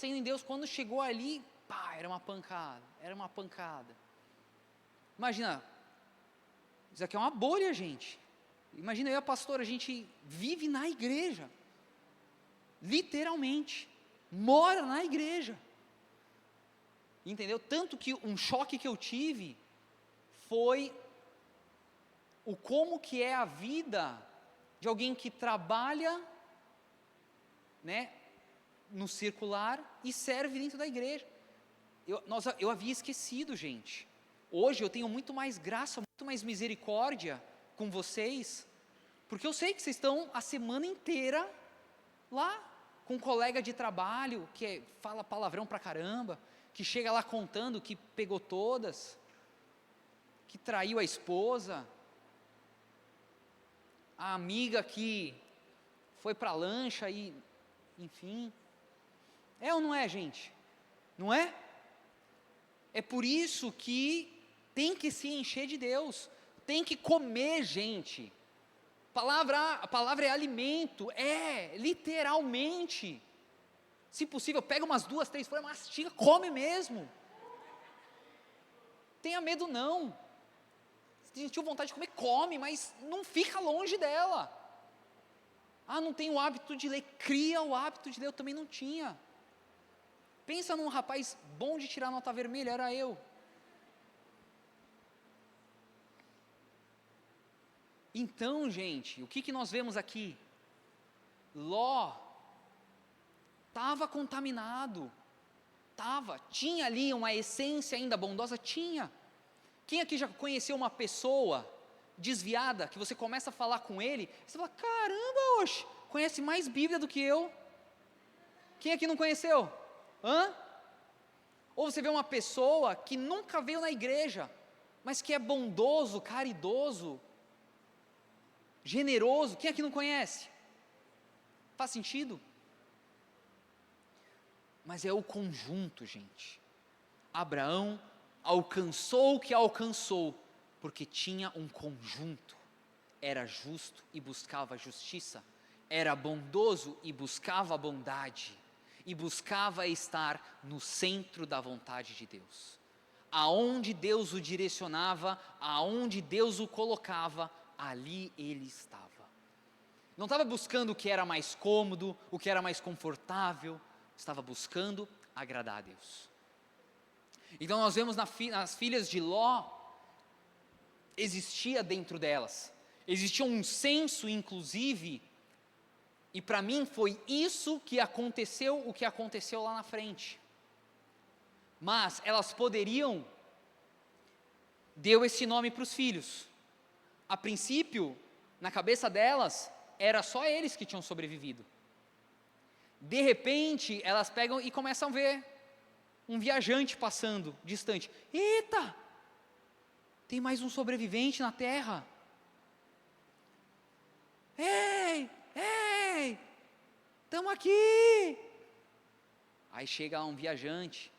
em Deus, quando chegou ali, pá, era uma pancada. Imagina, isso aqui é uma bolha, gente. Imagina eu e a pastora, a gente vive na igreja, literalmente, mora na igreja, entendeu? Tanto que um choque que eu tive foi o como que é a vida de alguém que trabalha, né, no circular e serve dentro da igreja. Eu havia esquecido, gente. Hoje eu tenho muito mais graça, muito mais misericórdia com vocês, porque eu sei que vocês estão a semana inteira lá, com um colega de trabalho, que fala palavrão pra caramba, que chega lá contando que pegou todas, que traiu a esposa, a amiga que foi pra lancha e, enfim. É ou não é, gente? Não é? É por isso que tem que se encher de Deus, tem que comer, gente. A palavra é alimento, literalmente. Se possível, pega umas 2, 3 folhas, mastiga, come mesmo. Tenha medo não. Se sentiu vontade de comer, come, mas não fica longe dela. Ah, não tenho o hábito de ler, cria o hábito de ler, eu também não tinha. Pensa num rapaz bom de tirar nota vermelha, era eu. Então, gente, o que nós vemos aqui? Ló estava contaminado, tinha ali uma essência ainda bondosa, tinha. Quem aqui já conheceu uma pessoa desviada, que você começa a falar com ele, você fala, caramba, oxe, conhece mais Bíblia do que eu. Quem aqui não conheceu? Ou você vê uma pessoa que nunca veio na igreja, mas que é bondoso, caridoso, generoso, quem aqui não conhece? Faz sentido? Mas é o conjunto, gente. Abraão alcançou o que alcançou, porque tinha um conjunto. Era justo e buscava a justiça, era bondoso e buscava a bondade, e buscava estar no centro da vontade de Deus. Aonde Deus o direcionava, aonde Deus o colocava, ali ele estava. Não estava buscando o que era mais cômodo, o que era mais confortável, estava buscando agradar a Deus. Então nós vemos nas filhas de Ló, existia dentro delas, existia um senso inclusive, e para mim foi isso que aconteceu, o que aconteceu lá na frente. Mas elas poderiam, deu esse nome para os filhos. A princípio, na cabeça delas, era só eles que tinham sobrevivido. De repente, elas pegam e começam a ver um viajante passando, distante. Eita! Tem mais um sobrevivente na terra. Ei! Ei! Estamos aqui! Aí chega um viajante.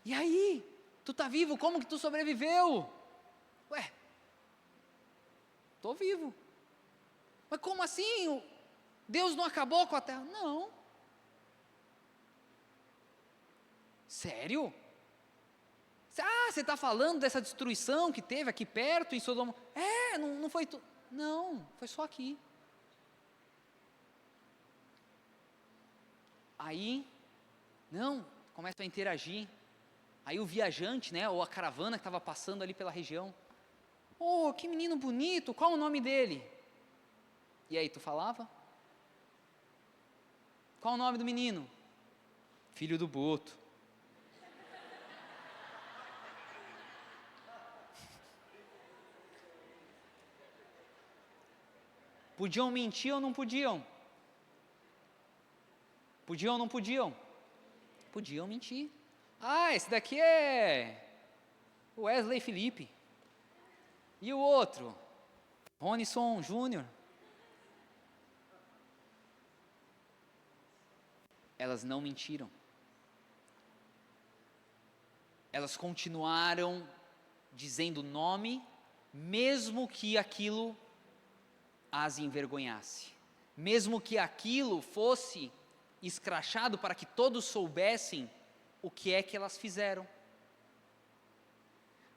E aí? Tu tá vivo? Como que tu sobreviveu? Ué, estou vivo. Mas como assim? Deus não acabou com a terra? Não. Sério? Você está falando dessa destruição que teve aqui perto, em Sodoma? Não foi tudo. Não, foi só aqui. Aí, começa a interagir. Aí o viajante, ou a caravana que estava passando ali pela região, oh, que menino bonito, qual o nome dele? E aí, tu falava? Qual o nome do menino? Filho do Boto. Podiam mentir ou não podiam? Podiam ou não podiam? Podiam mentir. Esse daqui é Wesley Felipe. E o outro? Ronison Júnior. Elas não mentiram. Elas continuaram dizendo o nome, mesmo que aquilo as envergonhasse. Mesmo que aquilo fosse escrachado para que todos soubessem o que é que elas fizeram.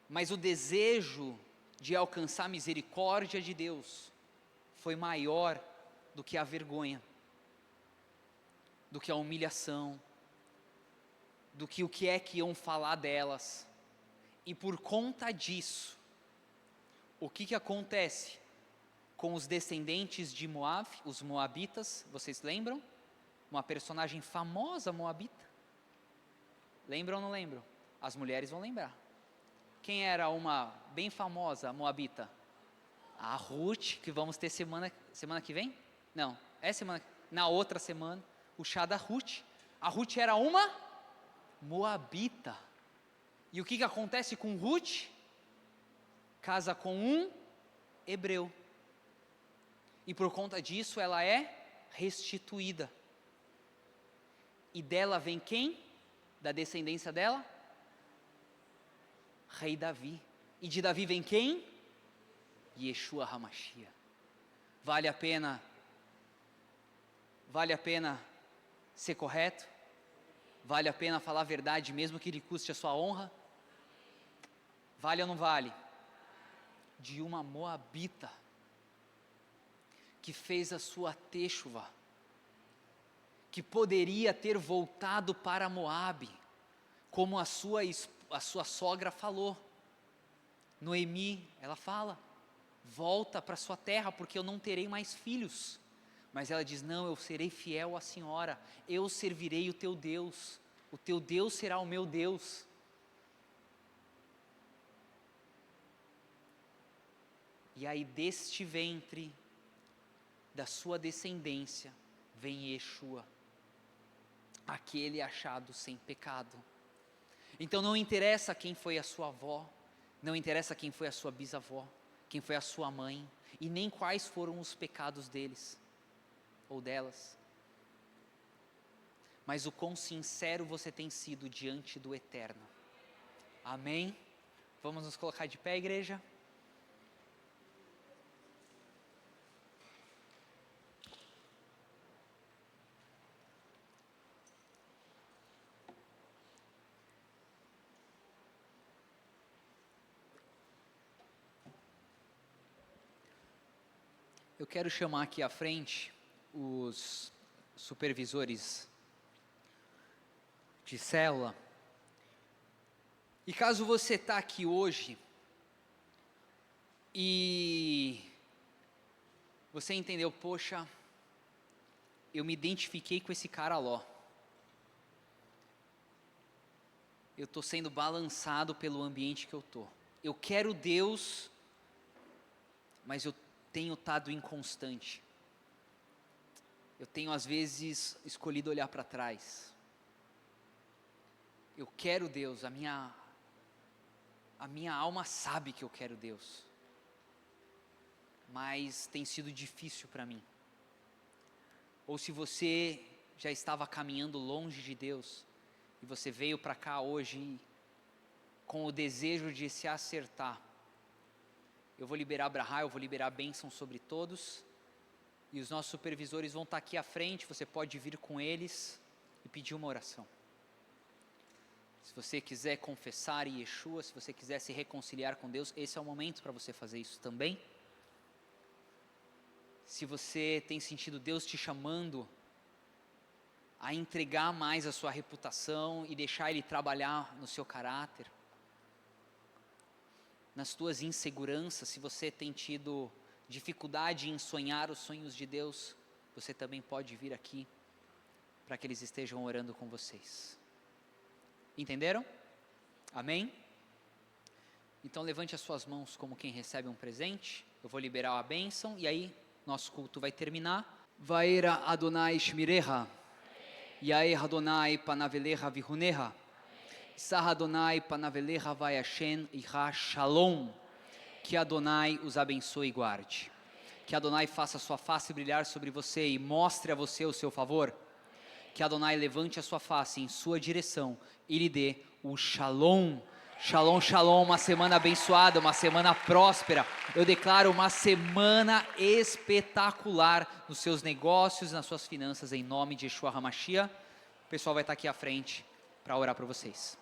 Mas o desejo de alcançar a misericórdia de Deus foi maior do que a vergonha, do que a humilhação, do que o que é que iam falar delas. E por conta disso, o que acontece com os descendentes de Moab, os moabitas? Vocês lembram? Uma personagem famosa moabita. Lembram ou não lembram? As mulheres vão lembrar. Quem era uma bem famosa moabita? A Ruth, que vamos ter semana que vem? Não, na outra semana, o chá da Ruth. A Ruth era uma moabita. E o que acontece com Ruth? Casa com um hebreu. E por conta disso ela é restituída. E dela vem quem? Da descendência dela? Rei Davi. E de Davi vem quem? Yeshua HaMashiach. Vale a pena ser correto? Vale a pena falar a verdade, mesmo que lhe custe a sua honra? Vale ou não vale? De uma moabita, que fez a sua teshuvá, que poderia ter voltado para Moabe, como a sua sogra falou. Noemi, ela fala, volta para sua terra, porque eu não terei mais filhos. Mas ela diz, não, eu serei fiel à senhora, eu servirei o teu Deus será o meu Deus. E aí deste ventre, da sua descendência, vem Yeshua, aquele achado sem pecado. Então não interessa quem foi a sua avó, não interessa quem foi a sua bisavó, quem foi a sua mãe, e nem quais foram os pecados deles, ou delas. Mas o quão sincero você tem sido diante do Eterno. Amém? Vamos nos colocar de pé, igreja? Eu quero chamar aqui à frente os supervisores de célula. E caso você está aqui hoje e você entendeu, poxa, eu me identifiquei com esse cara Ló. Eu estou sendo balançado pelo ambiente que eu estou. Eu quero Deus, mas eu tenho estado inconstante. Eu tenho às vezes escolhido olhar para trás. Eu quero Deus, a minha alma sabe que eu quero Deus, mas tem sido difícil para mim. Ou se você já estava caminhando longe de Deus, e você veio para cá hoje com o desejo de se acertar, eu vou liberar brahá, eu vou liberar bênção sobre todos, e os nossos supervisores vão estar aqui à frente, você pode vir com eles e pedir uma oração. Se você quiser confessar Yeshua, se você quiser se reconciliar com Deus, esse é o momento para você fazer isso também. Se você tem sentido Deus te chamando a entregar mais a sua reputação e deixar Ele trabalhar no seu caráter, nas tuas inseguranças, se você tem tido dificuldade em sonhar os sonhos de Deus, você também pode vir aqui para que eles estejam orando com vocês. Entenderam? Amém? Então levante as suas mãos como quem recebe um presente. Eu vou liberar a bênção e aí nosso culto vai terminar. Vaera Adonai Shmireha, Yair Adonai Panaveleha Vihuneha, Sah Adonai Panaveleha Vayashen Iha Shalom. Que Adonai os abençoe e guarde. Que Adonai faça a sua face brilhar sobre você e mostre a você o seu favor. Que Adonai levante a sua face em sua direção e lhe dê o Shalom. Shalom, Shalom, uma semana abençoada, uma semana próspera. Eu declaro uma semana espetacular nos seus negócios, nas suas finanças, em nome de Yeshua HaMashiach. O pessoal vai estar aqui à frente para orar por vocês.